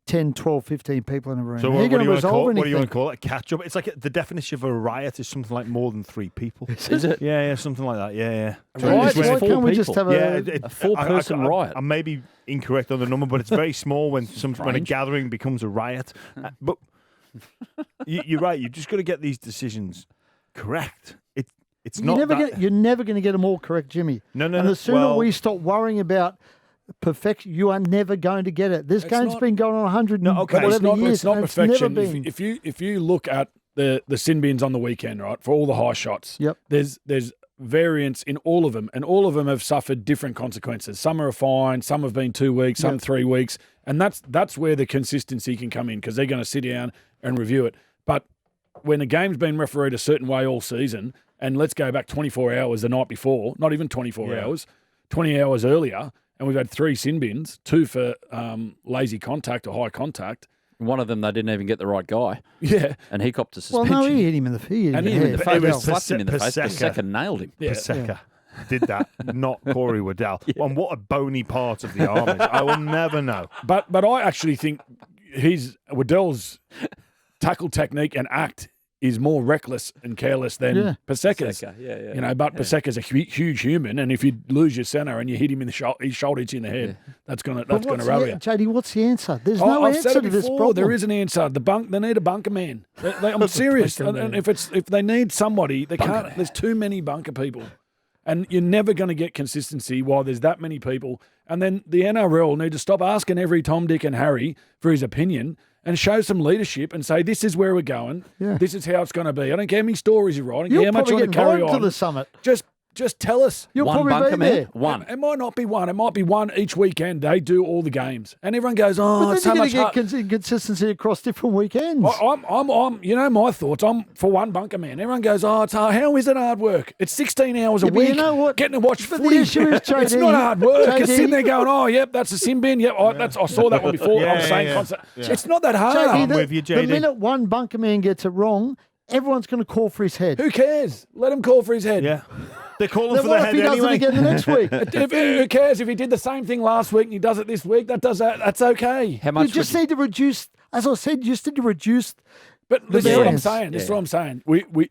10, 12, 15 people in a room. So what do you want to call it? A catch-up? It's like the definition of a riot is something like more than 3 people. Is it? Yeah, something like that. Yeah. Right, why can't we just have a 4-person riot? I may be incorrect on the number, but it's very small when a gathering becomes a riot. But you're right. You've just got to get these decisions correct. You're never going to get them all correct, Jimmy. No. And the sooner we stop worrying about perfection, you are never going to get it. This game's been going on 100 years. It's not perfection. If you look at the sin bins on the weekend, right, for all the high shots, there's variance in all of them, and all of them have suffered different consequences. Some are a fine, some have been 2 weeks, some 3 weeks, and that's where the consistency can come in because they're going to sit down and review it. But when a game's been refereed a certain way all season, and let's go back 24 hours the night before, not even 24 hours, 20 hours earlier, and we've had 3 sin bins, 2 for lazy contact or high contact. One of them, they didn't even get the right guy. Yeah. And he copped a suspension. Well, no, he hit him in the face. It was slapped him in the face. Paseka nailed him. Yeah. Paseka did that, not Corey Waddell. Yeah. And what a bony part of the arm is. I will never know. But I actually think Waddell's tackle technique and act is more reckless and careless than Paseka's. But Paseka's a huge human, and if you lose your centre and you hit him in the his shoulder hits you in the head, that's gonna rub you. JD, what's the answer? There's no answer to this problem. There is an answer. They need a bunker man. I'm serious. And if they need somebody, they can't. There's too many bunker people, and you're never going to get consistency while there's that many people. And then the NRL need to stop asking every Tom, Dick, and Harry for his opinion. And show some leadership and say, this is where we're going. Yeah. This is how it's going to be. I don't care how many stories you write. I don't care how much you want to carry on. To the summit. Just tell us. You'll one bunker man? One. It might not be one. It might be one each weekend. They do all the games. And everyone goes, it's so much hard. But then you're going to get consistency across different weekends. I'm my thoughts. I'm for one bunker man. Everyone goes, it's hard. How is it hard work? It's 16 hours a week. You know what? Getting to watch footy. The issue is, JD, it's not hard work. You're sitting there going, that's a sin bin. I saw that one before. I'm saying concept. It's not that hard. JD, I'm with you, JD. The minute one bunker man gets it wrong, everyone's going to call for his head. Who cares? Let him call for his head. Yeah. They're calling for the head anyway. What if he does it again the next week? Who cares if he did the same thing last week and he does it this week? That's okay. How much? You just need to reduce. As I said, you just need to reduce. But this is what I'm saying. This is what I'm saying. We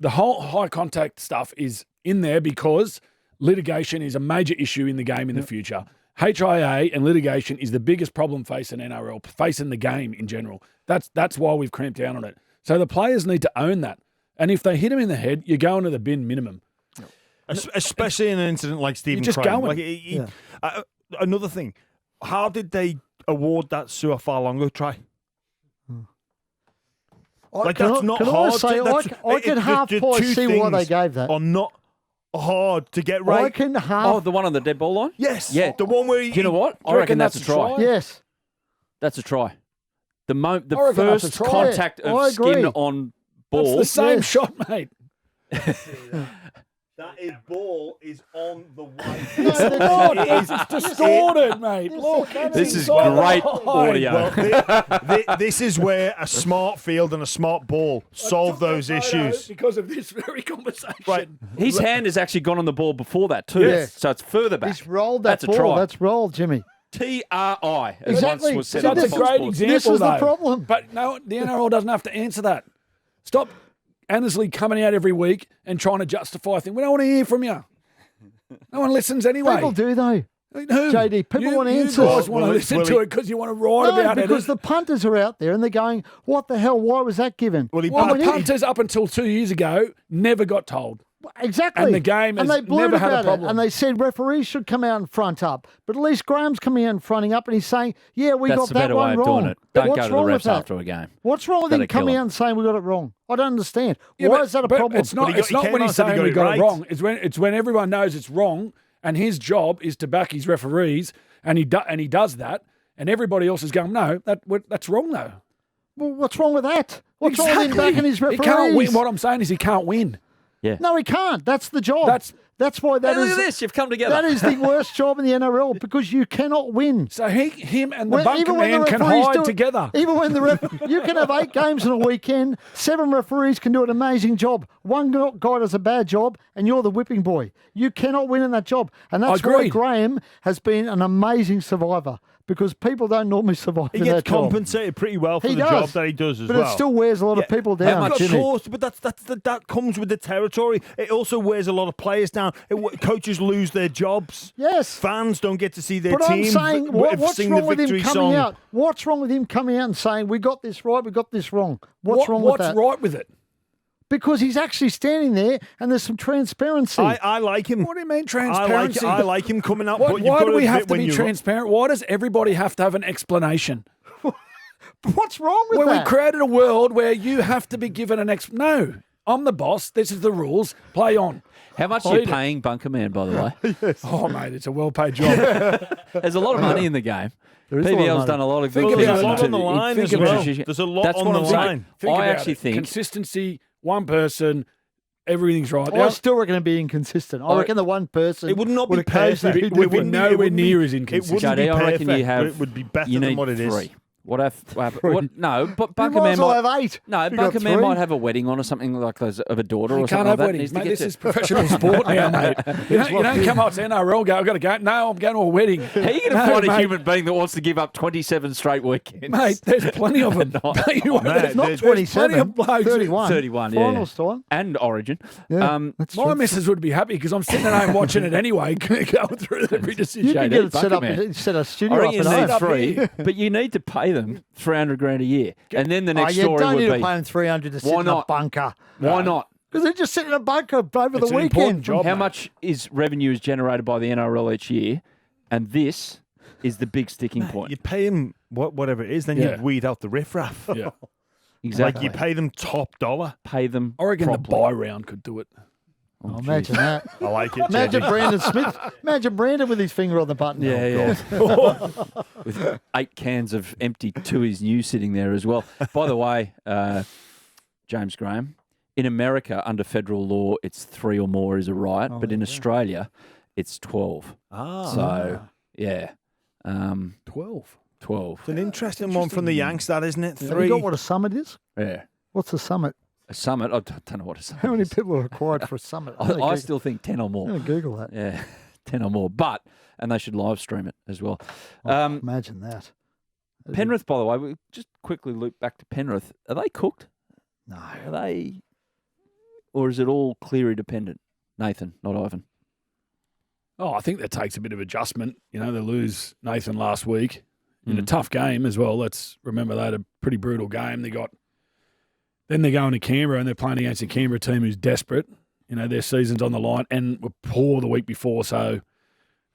the whole high contact stuff is in there because litigation is a major issue in the game in the future. HIA and litigation is the biggest problem facing NRL, facing the game in general. That's why we've clamped down on it. So the players need to own that. And if they hit him in the head, you're going to the bin minimum. Especially in an incident like Stephen You're just Crane. going. Another thing, how did they award that Sua Farlongo try? That's not hard. I can half point see why they gave that. Are not hard to get right. I can half. The one on the dead ball line? Yes. Yeah. The one where Do you know what? I reckon that's a try. Yes. That's a try. The first contact of skin on ball. That's the same shot, mate. That ball is on the white. It's distorted, mate. Look, This is inside great the line. audio. This is where a smart field and a smart ball solve those issues. Because of this very conversation. Right. His hand has actually gone on the ball before that too. Yes. So it's further back. He's rolled that That's a ball. try. That's rolled, Jimmy. TRI. As Exactly. once was said So on That's a Fox great Sports. example, This is the though. problem. But no, the NRL doesn't have to answer that. Stop Annesley coming out every week and trying to justify things. We don't want to hear from you. No one listens anyway. People do, though. Who? JD, people want answers. You guys want to Will it- listen will to it- it because you want to write No, about because it. the punters are out there and they're going, what the hell? Why was that given? Well, Well, the punters up until 2 years ago never got told. Exactly. And the game and has they blew never it had a about it. problem. And they said referees should come out and front up. But at least Graham's coming out and fronting up and he's saying, yeah, we That's got the that better one way of wrong. doing it. Don't What's go to the wrong with refs that? after a game. What's wrong with Gotta him kill coming him. out and saying we got it wrong? I don't understand. Yeah, Why but- is that a but problem? It's not, But he it's got- not he when came he's out and said he saying got we it got right. it wrong. It's when everyone knows it's wrong and his job is to back his referees and he does that and everybody else is going, no, that's wrong though. Well, what's wrong with that? What's wrong with him backing his He referees? can't win. What I'm saying is he can't win. No, he can't. That's the job. That's why that Hey, look is. at this. You've come together. That is the worst job in the NRL because you cannot win. So him and the Even when Bunkerman the can referees hide do it- together. Even when you can have 8 games in a weekend, 7 referees can do an amazing job. One guy does a bad job, and you're the whipping boy. You cannot win in that job, and that's why Agreed. Graham has been an amazing survivor because people don't normally survive He in gets that job. compensated pretty well for He the does. job that he does as But well. it still wears a lot of people down, Of Jimmy. course, but that comes with the territory. It also wears a lot of players down. Coaches lose their jobs. Yes. Fans don't get to see their But team I'm saying, what's sing wrong the with him victory coming song. out? What's wrong with him coming out and saying, we got this right, we got this wrong? What's wrong with that? What's right with it? Because he's actually standing there and there's some transparency. I like him. What do you mean transparency? I like him coming out. Why, but you've why got do we have admit to when be you're- transparent? Why does everybody have to have an explanation? What's wrong with Well, we that? created a world where you have to be given an No, I'm the boss. This is the rules. Play on. How much are you paying Bunkerman, by the way? Oh, mate, it's a well-paid job. There's a lot of money in the game. There is a lot of PBL's money. done a lot of Think good about things. it. There's a lot to- on the line think as about well. it. There's a lot That's on what the I'm saying. line. Think I about actually it. think Consistency, one person, everything's right. I still reckon it'd be inconsistent. I reckon the one person It would not be would occasionally perfect. be We'd be different. nowhere near as It inconsistent. wouldn't be JD, I reckon perfect, you have. but it would be better you than need what it is. 3. What no, but You might Bunkerman as well might have 8. No, You got Bunkerman 3. might have a wedding on or something like those of a daughter You or can't something like have that. weddings, Needs to mate. get This to- is professional sport now, mate. You don't come up to NRL, go, I've got to go. No, I'm going to a wedding. How are you going to No, find a mate. human being that wants to give up 27 straight weekends? Mate, there's plenty of them. There's not there's 27, plenty of blokes. 31. 31, yeah. Finals time. And Origin. Yeah, that's My true. missus would be happy because I'm sitting at home watching it anyway, going through every decision. You can get it JD, set up, Bunkerman. set a I studio reckon up you at need home. 3, but you need to pay them $300,000 a year. And then the next you story don't need would to be, pay them 300 to sit Why in a not? bunker. why not? Because they're just sitting in a bunker over It's the an important weekend. job. How mate. much is revenue is generated by the NRL each year? And this is the big sticking point. You pay him whatever it is, then Yeah. you weed out the riffraff. Yeah. Exactly. Like you pay them top dollar. Pay them I reckon properly. the buy round could do it. Oh, imagine that. I like it. Imagine JD. Brandon Smith. Imagine Brandon with his finger on the button. Yeah, yeah. With 8 cans of empty Tui's New sitting there as well. By the way, James Graham, in America, under federal law, it's 3 or more is a riot, but in Australia, it's 12. So, yeah, 12. 12. It's an interesting one from the Yanks, that isn't it? Have 3. you got what a summit is? Yeah. What's a summit? A summit, I don't know what a summit How many is. people are required for a summit? I still think 10 or I'm more. going to Google that. Yeah, 10 or more. And they should live stream it as well. Imagine that. Penrith, by the way, we just quickly loop back to Penrith. Are they cooked? No. Are they, or is it all Cleary dependent? Nathan, not Ivan. Oh, I think that takes a bit of adjustment. You know, they lose Nathan last week in a tough game as well. Let's remember they had a pretty brutal game. Then they're going to Canberra and they're playing against a Canberra team who's desperate. You know, their season's on the line and were poor the week before. So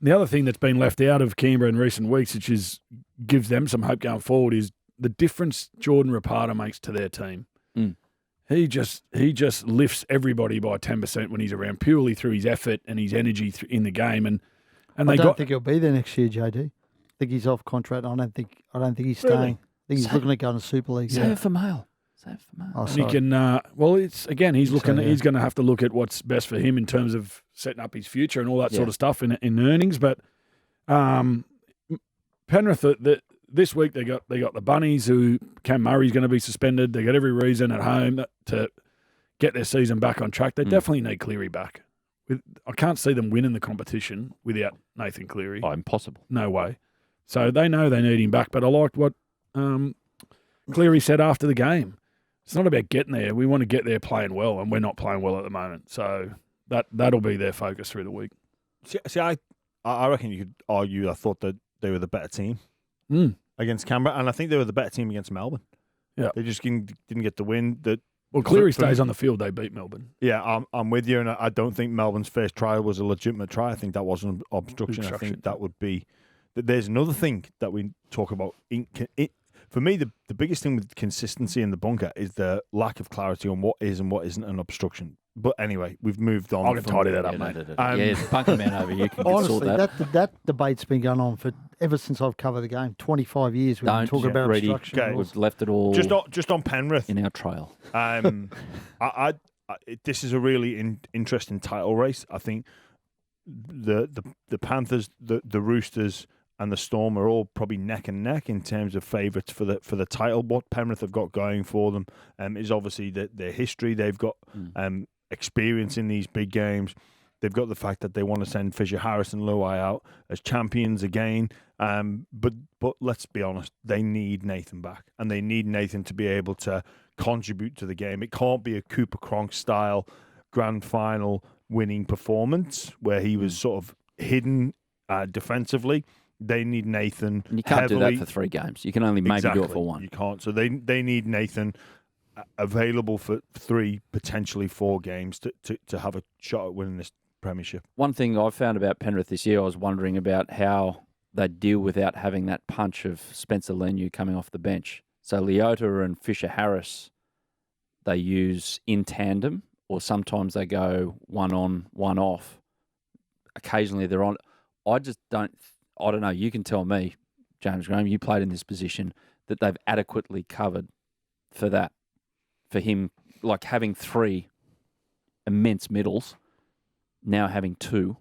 the other thing that's been left out of Canberra in recent weeks, which gives them some hope going forward, is the difference Jordan Rapata makes to their team. He just lifts everybody by 10% when he's around, purely through his effort and his energy in the game. And I don't think he'll be there next year, JD. I think he's off contract. I don't think he's staying. Really? I think he's looking at going to Super League. Save it for Mail. Save for March. Oh, And he sorry. can. Well, it's again. He's looking. So, yeah. He's going to have to look at what's best for him in terms of setting up his future and all that Yeah. sort of stuff in earnings. But Penrith, this week they got the Bunnies, who Cam Murray's going to be suspended. They got every reason at home to get their season back on track. They definitely need Cleary back. I can't see them winning the competition without Nathan Cleary. Oh, impossible. No way. So they know they need him back. But I liked what Cleary said after the game. It's not about getting there. We want to get there playing well, and we're not playing well at the moment. So that'll be their focus through the week. See, I reckon you could argue. I thought that they were the better team against Canberra, and I think they were the better team against Melbourne. Yeah. They just didn't get the win. Well, Cleary stays on the field. They beat Melbourne. Yeah, I'm with you, and I don't think Melbourne's first try was a legitimate try. I think that was an obstruction. I think that would be. There's another thing that we talk about. For me, the biggest thing with consistency in the bunker is the lack of clarity on what is and what isn't an obstruction. But anyway, we've moved on. I can tidy that up, mate. Yeah, Bunkerman over here can sort Honestly, that. that debate's been going on for ever since I've covered the game. 25 years we've been Don't, talking about Ready. obstruction. Okay. rules. We've left it all just on Penrith. in our trail. This is a really interesting title race. I think the Panthers, the Roosters, and the Storm are all probably neck and neck in terms of favourites for the title. What Penrith have got going for them is obviously their history. They've got experience in these big games. They've got the fact that they want to send Fisher Harris and Luai out as champions again. But let's be honest, they need Nathan back, and they need Nathan to be able to contribute to the game. It can't be a Cooper Cronk style grand final winning performance where he was sort of hidden defensively. They need Nathan. And you can't do heavily. that for 3 games. You can only maybe do it for 1. You can't. So they need Nathan available for 3, potentially 4 games to have a shot at winning this premiership. One thing I've found about Penrith this year, I was wondering about how they deal without having that punch of Spencer Leniu coming off the bench. So Leota and Fisher Harris, they use in tandem, or sometimes they go one on, one off. Occasionally they're on. I don't know. You can tell me, James Graham, you played in this position, that they've adequately covered for that. For him, like having 3 immense middles, now having 2.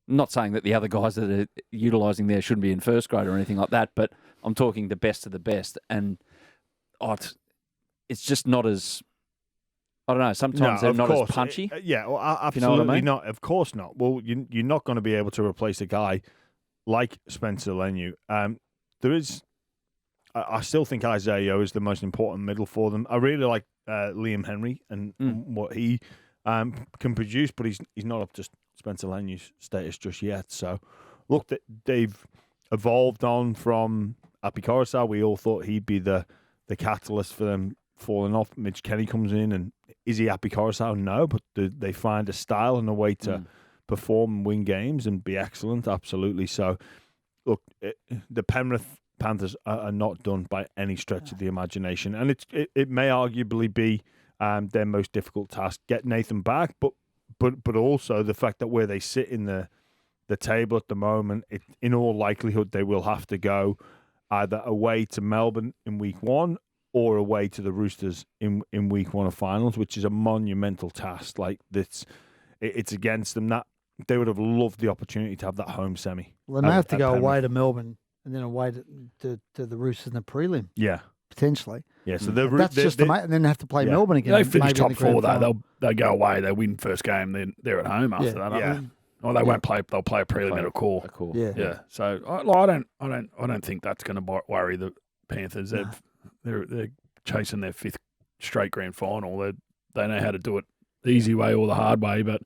I'm not saying that the other guys that are utilising there shouldn't be in first grade or anything like that, but I'm talking the best of the best. And it's just not as, I don't know, sometimes they're not as punchy. Well, absolutely you know what I mean? not. Of course not. Well, you're not going to be able to replace a guy like Spencer Leniu. There is, I still think Isaiah Yeo is the most important middle for them. I really like Liam Henry and what he can produce, but he's not up to Spencer Leniu's status just yet. So, look, they've evolved on from Api Coruscant. We all thought he'd be the catalyst for them falling off. Mitch Kenny comes in, and is he Api Coruscant? No, but they find a style and a way to perform and win games and be excellent. Absolutely. So, look, the Penrith Panthers are not done by any stretch of the imagination, and it may arguably be their most difficult task. Get Nathan back, but also the fact that where they sit in the table at the moment, in all likelihood they will have to go either away to Melbourne in week 1 or away to the Roosters in week 1 of finals, which is a monumental task. Like it's against them. That they would have loved the opportunity to have that home semi. Well, they may have to go Penrith. away to Melbourne and then away to the Roosters in the prelim, Yeah. potentially. Yeah, so That's just and then have to play Melbourne again. They finish maybe in top the grand 4 though. final. They'll go away. They win first game. Then they're at home after that. Yeah. Or they won't play. They'll play a prelim at a core. Yeah. Yeah. So I don't think that's going to worry the Panthers. They're chasing their 5th straight grand final. They know how to do it the easy way or the hard way. But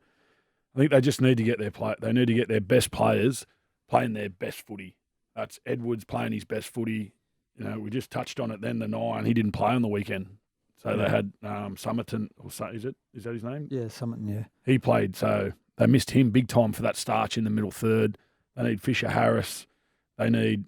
I think they just need to get They need to get their best players playing their best footy. That's Edwards playing his best footy. You know, we just touched on it then. The 9, he didn't play on the weekend. So they had Summerton, is that his name? Yeah, something, yeah. He played, so they missed him big time for that starch in the middle third. They need Fisher Harris. They need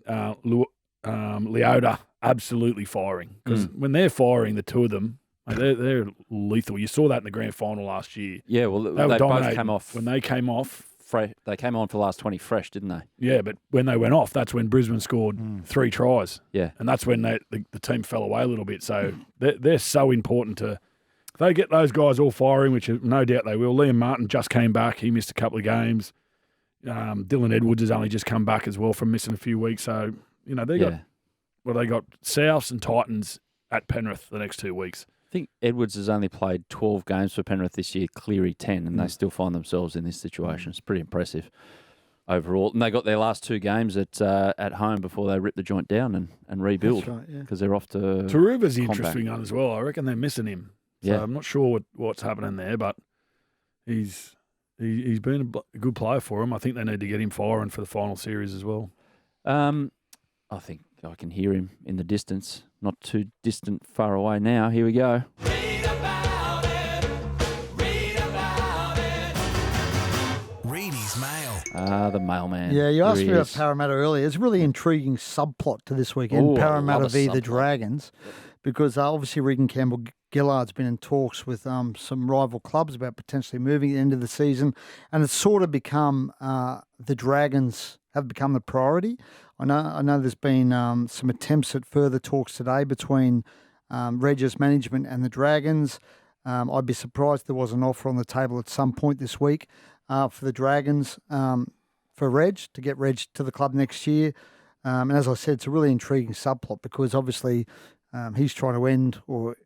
Leota absolutely firing. Because when they're firing, the 2 of them, they're lethal. You saw that in the grand final last year. Yeah, well, they both dominating. came off. When they came off, They came on for the last 20 fresh, didn't they? Yeah, but when they went off, that's when Brisbane scored 3 tries. Yeah. And that's when the team fell away a little bit. So they're so important to – if they get those guys all firing, which no doubt they will. Liam Martin just came back. He missed a couple of games. Dylan Edwards has only just come back as well from missing a few weeks. So, they got Souths and Titans at Penrith the next 2 weeks. I think Edwards has only played 12 games for Penrith this year, Cleary 10, and they still find themselves in this situation. It's pretty impressive overall. And they got their last 2 games at home before they rip the joint down and rebuild because they're off to Taruva's the interesting one as well. I reckon they're missing him. So I'm not sure what's happening there, but he's been a good player for him. I think they need to get him firing for the final series as well. I think I can hear him in the distance. Not too distant, far away now. Here we go. Read about it. Read about it. Reedy's Mail. The mailman. Yeah, you Here asked he me about is. Parramatta earlier. It's a really intriguing subplot to this weekend, Ooh, I Parramatta love a v. the subplot. Dragons, because obviously Regan Campbell-Gillard's been in talks with some rival clubs about potentially moving at the end of the season, and it's sort of become the Dragons have become the priority. I know there's been some attempts at further talks today between Regis management and the Dragons. I'd be surprised if there was an offer on the table at some point this week for the Dragons for Reg, to get Reg to the club next year. And as I said, it's a really intriguing subplot because obviously he's trying to end or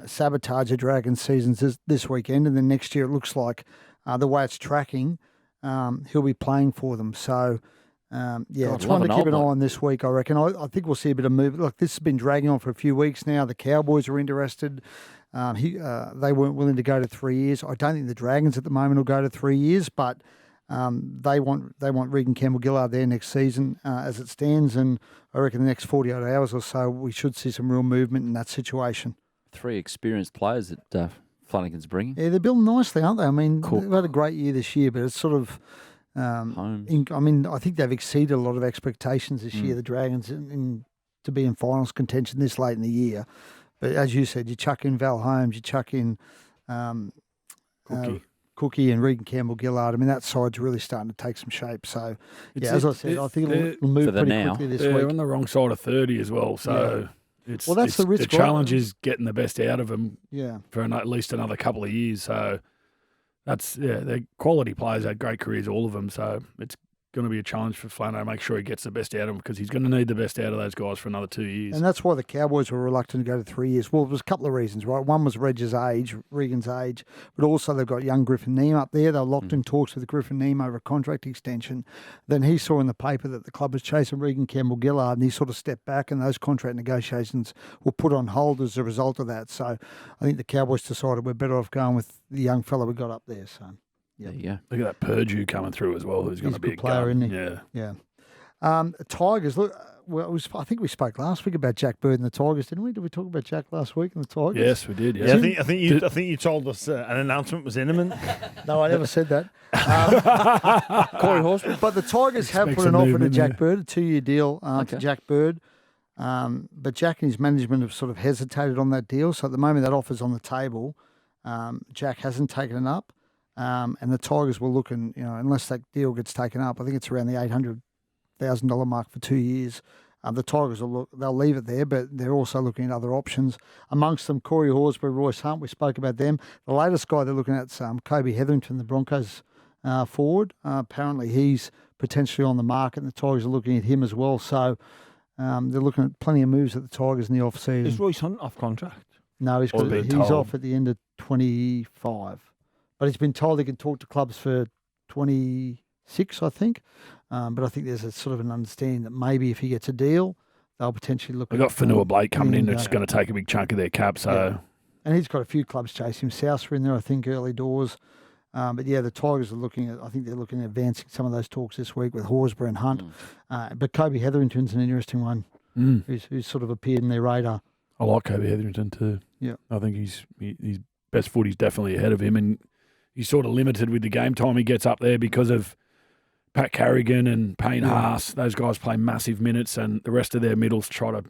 sabotage the Dragons seasons this weekend. And then next year it looks like the way it's tracking, he'll be playing for them. So... it's one to keep an eye on this week, I reckon. I think we'll see a bit of movement. Look, this has been dragging on for a few weeks now. The Cowboys are interested. They weren't willing to go to 3 years. I don't think the Dragons at the moment will go to 3 years, but they want Regan Campbell-Gillard there next season as it stands. And I reckon the next 48 hours or so, we should see some real movement in that situation. 3 experienced players that Flanagan's bringing. Yeah, they're building nicely, aren't they? I mean, Cool. they've had a great year this year, but it's sort of... I think they've exceeded a lot of expectations this year, the Dragons, to be in finals contention this late in the year. But as you said, you chuck in Val Holmes, you chuck in Cookie and Regan Campbell-Gillard. I mean, that side's really starting to take some shape. So, as I said, I think it'll move pretty quickly this week. They're on the wrong side of 30 as well. So that's the risk. The challenge is getting the best out of them for at least another couple of years. So they're quality players, had great careers, all of them. So it's going to be a challenge for Flano to make sure he gets the best out of them because he's going to need the best out of those guys for another 2 years. And that's why the Cowboys were reluctant to go to 3 years. Well, there's a couple of reasons, right? One was Regan's age, but also they've got young Griffin Neame up there. They were locked in talks with Griffin Neame over a contract extension. Then he saw in the paper that the club was chasing Regan Campbell-Gillard, and he sort of stepped back, and those contract negotiations were put on hold as a result of that. So I think the Cowboys decided we're better off going with the young fella we got up there. So. There you go. Look at that Purdue coming through as well, who's going to be a player, gun. isn't he? Yeah. Tigers, look, I think we spoke last week about Jack Bird and the Tigers, didn't we? Did we talk about Jack last week and the Tigers? Yes, we did. Yeah, I think you told us an announcement was imminent. No, I never said that. Corey Horsburgh. But the Tigers have put an offer to Jack Bird, a 2-year deal to Jack Bird. But Jack and his management have sort of hesitated on that deal. So at the moment that offer's on the table. Jack hasn't taken it up. And the Tigers were looking, unless that deal gets taken up, I think it's around the $800,000 mark for 2 years. The Tigers they'll leave it there, but they're also looking at other options. Amongst them, Corey Horsburgh, Royce Hunt, we spoke about them. The latest guy they're looking at is Kobe Hetherington, the Broncos forward. Apparently he's potentially on the market, and the Tigers are looking at him as well. So they're looking at plenty of moves at the Tigers in the off-season. Is Royce Hunt off contract? No, he's off at the end of 25. But he's been told he can talk to clubs for 26, I think. But I think there's a sort of an understanding that maybe if he gets a deal, they'll potentially look. We've got Fanua Blake coming in that's going to take a big chunk of their cap. So, and he's got a few clubs chasing him. Souths are in there, I think, early doors. But the Tigers are looking at. I think they're looking at advancing some of those talks this week with Horsburgh and Hunt. But Kobe Hetherington's an interesting one, who's sort of appeared in their radar. I like Kobe Hetherington too. Yeah, I think his best footy's definitely ahead of him, and he's sort of limited with the game time he gets up there because of Pat Carrigan and Payne Haas. Those guys play massive minutes, and the rest of their middles try to,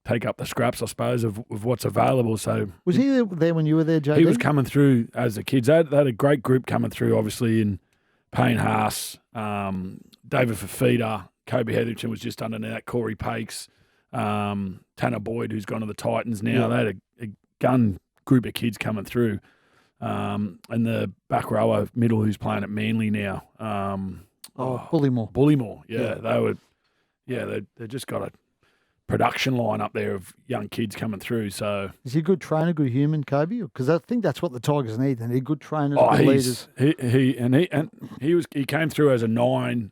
take up the scraps, I suppose, of what's available. So was he there when you were there, JD? He was coming through as the kids. They had a great group coming through, obviously, in Payne Haas, David Fafita, Kobe Hetherington was just under that, Corey Pakes, Tanner Boyd, who's gone to the Titans now. They had a gun group of kids coming through. And the back rower middle who's playing at Manly now. Bullymore. Bullymore, they just got a production line up there of young kids coming through. So Is he a good trainer, good human, Kobe? Because I think that's what the Tigers need. They need good trainers, oh, good leaders. he came through as a 9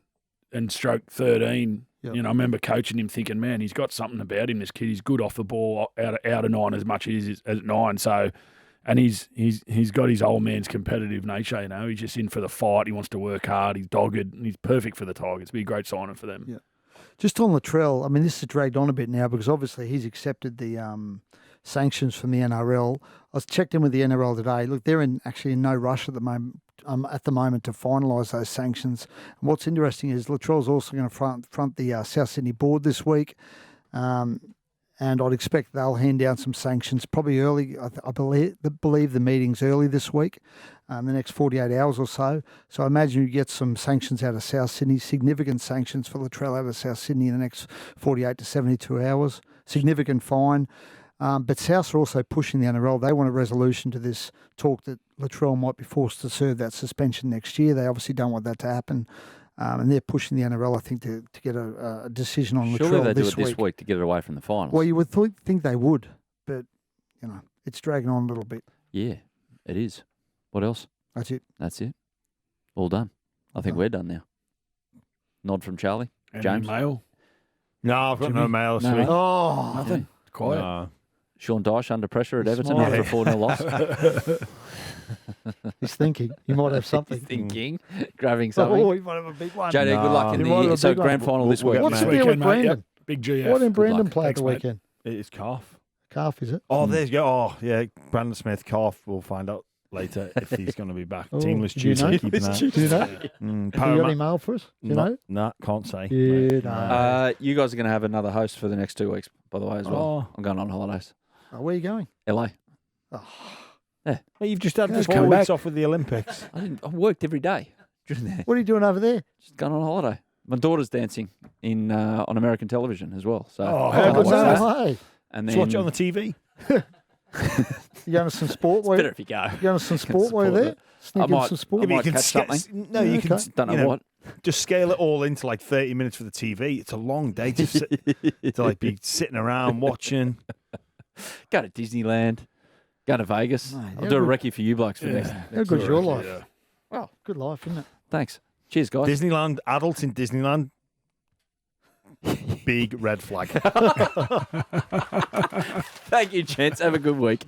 and stroke 13. Yep. You know, I remember coaching him, thinking, man, he's got something about him. This kid, he's good off the ball, out of 9 as much as he is at 9. So. And he's got his old man's competitive nature, you know. He's just in for the fight. He wants to work hard. He's dogged. And he's perfect for the Tigers. It'd be a great signing for them. Yeah. Just on Latrell, I mean, this has dragged on a bit now because obviously he's accepted the sanctions from the NRL. I was checked in with the NRL today. Look, they're actually in no rush at the moment to finalise those sanctions. And what's interesting is Latrell's also going to front the South Sydney board this week. And I'd expect they'll hand down some sanctions probably early. I believe the meeting's early this week, the next 48 hours or so. So I imagine you get some sanctions out of South Sydney, significant sanctions for Latrell out of South Sydney in the next 48 to 72 hours. Significant fine. But South are also pushing the NRL. They want a resolution to this talk that Latrell might be forced to serve that suspension next year. They obviously don't want that to happen. And they're pushing the NRL, I think, to get a decision on Latrell this week. Surely they do it this week to get it away from the finals. Well, you would think they would, but, you know, it's dragging on a little bit. Yeah, it is. What else? That's it. That's it. All done. I think we're done now. Nod from Charlie. Any James? mail? No, I've got no mail this No. week. Oh, Nothing. Quiet. No. Sean Dyche under pressure at Everton Smart. after a 4-0 loss. he's thinking. He might have something. He's thinking, grabbing something. Oh, he might have a big one. JD, good luck in He might have the a so big one. grand final this We'll week. get What's Matt. the deal with Weekend, mate. Brandon? Yep. Big GF. Why didn't Brandon luck. play Thanks, at the mate. weekend? It is calf. Calf, is it? Oh, there you go. Oh, yeah. Brandon Smith, calf. We'll find out later if he's going to be back. Oh, Teamless do you know? Tuesday. Keeping that. Do you know? Mm, Have you got Paramount- any mail for us? Do you know? No, can't say. Yeah, no. You guys are going to have another host for the next 2 weeks, by the way, as well. Oh. I'm going on holidays. Oh, where are you going? LA. Oh, Well, you've just had Yeah, just come 4 weeks back. off with the Olympics. I worked every day during there. what are you doing over there? Just going on holiday. My daughter's dancing in on American television as well. So Oh, Oh, good's that? no, hey. and Just then watch it on the TV. You going to some sport? it's While better if you go. you going to some sport while you're Support there? it. Sneak in might- some sport? I might catch sca- something. No, you can. Okay. Don't know you know, what. Just scale it all into like 30 minutes for the TV. It's a long day to sit, to like be sitting around watching. Go to Disneyland. Go to Vegas. Mate, I'll how do a good- recce for you blokes for next. How good's your life? Yeah. Well, good life, isn't it? Thanks. Cheers, guys. Disneyland, adults in Disneyland. Big red flag. Thank you, gents. Have a good week.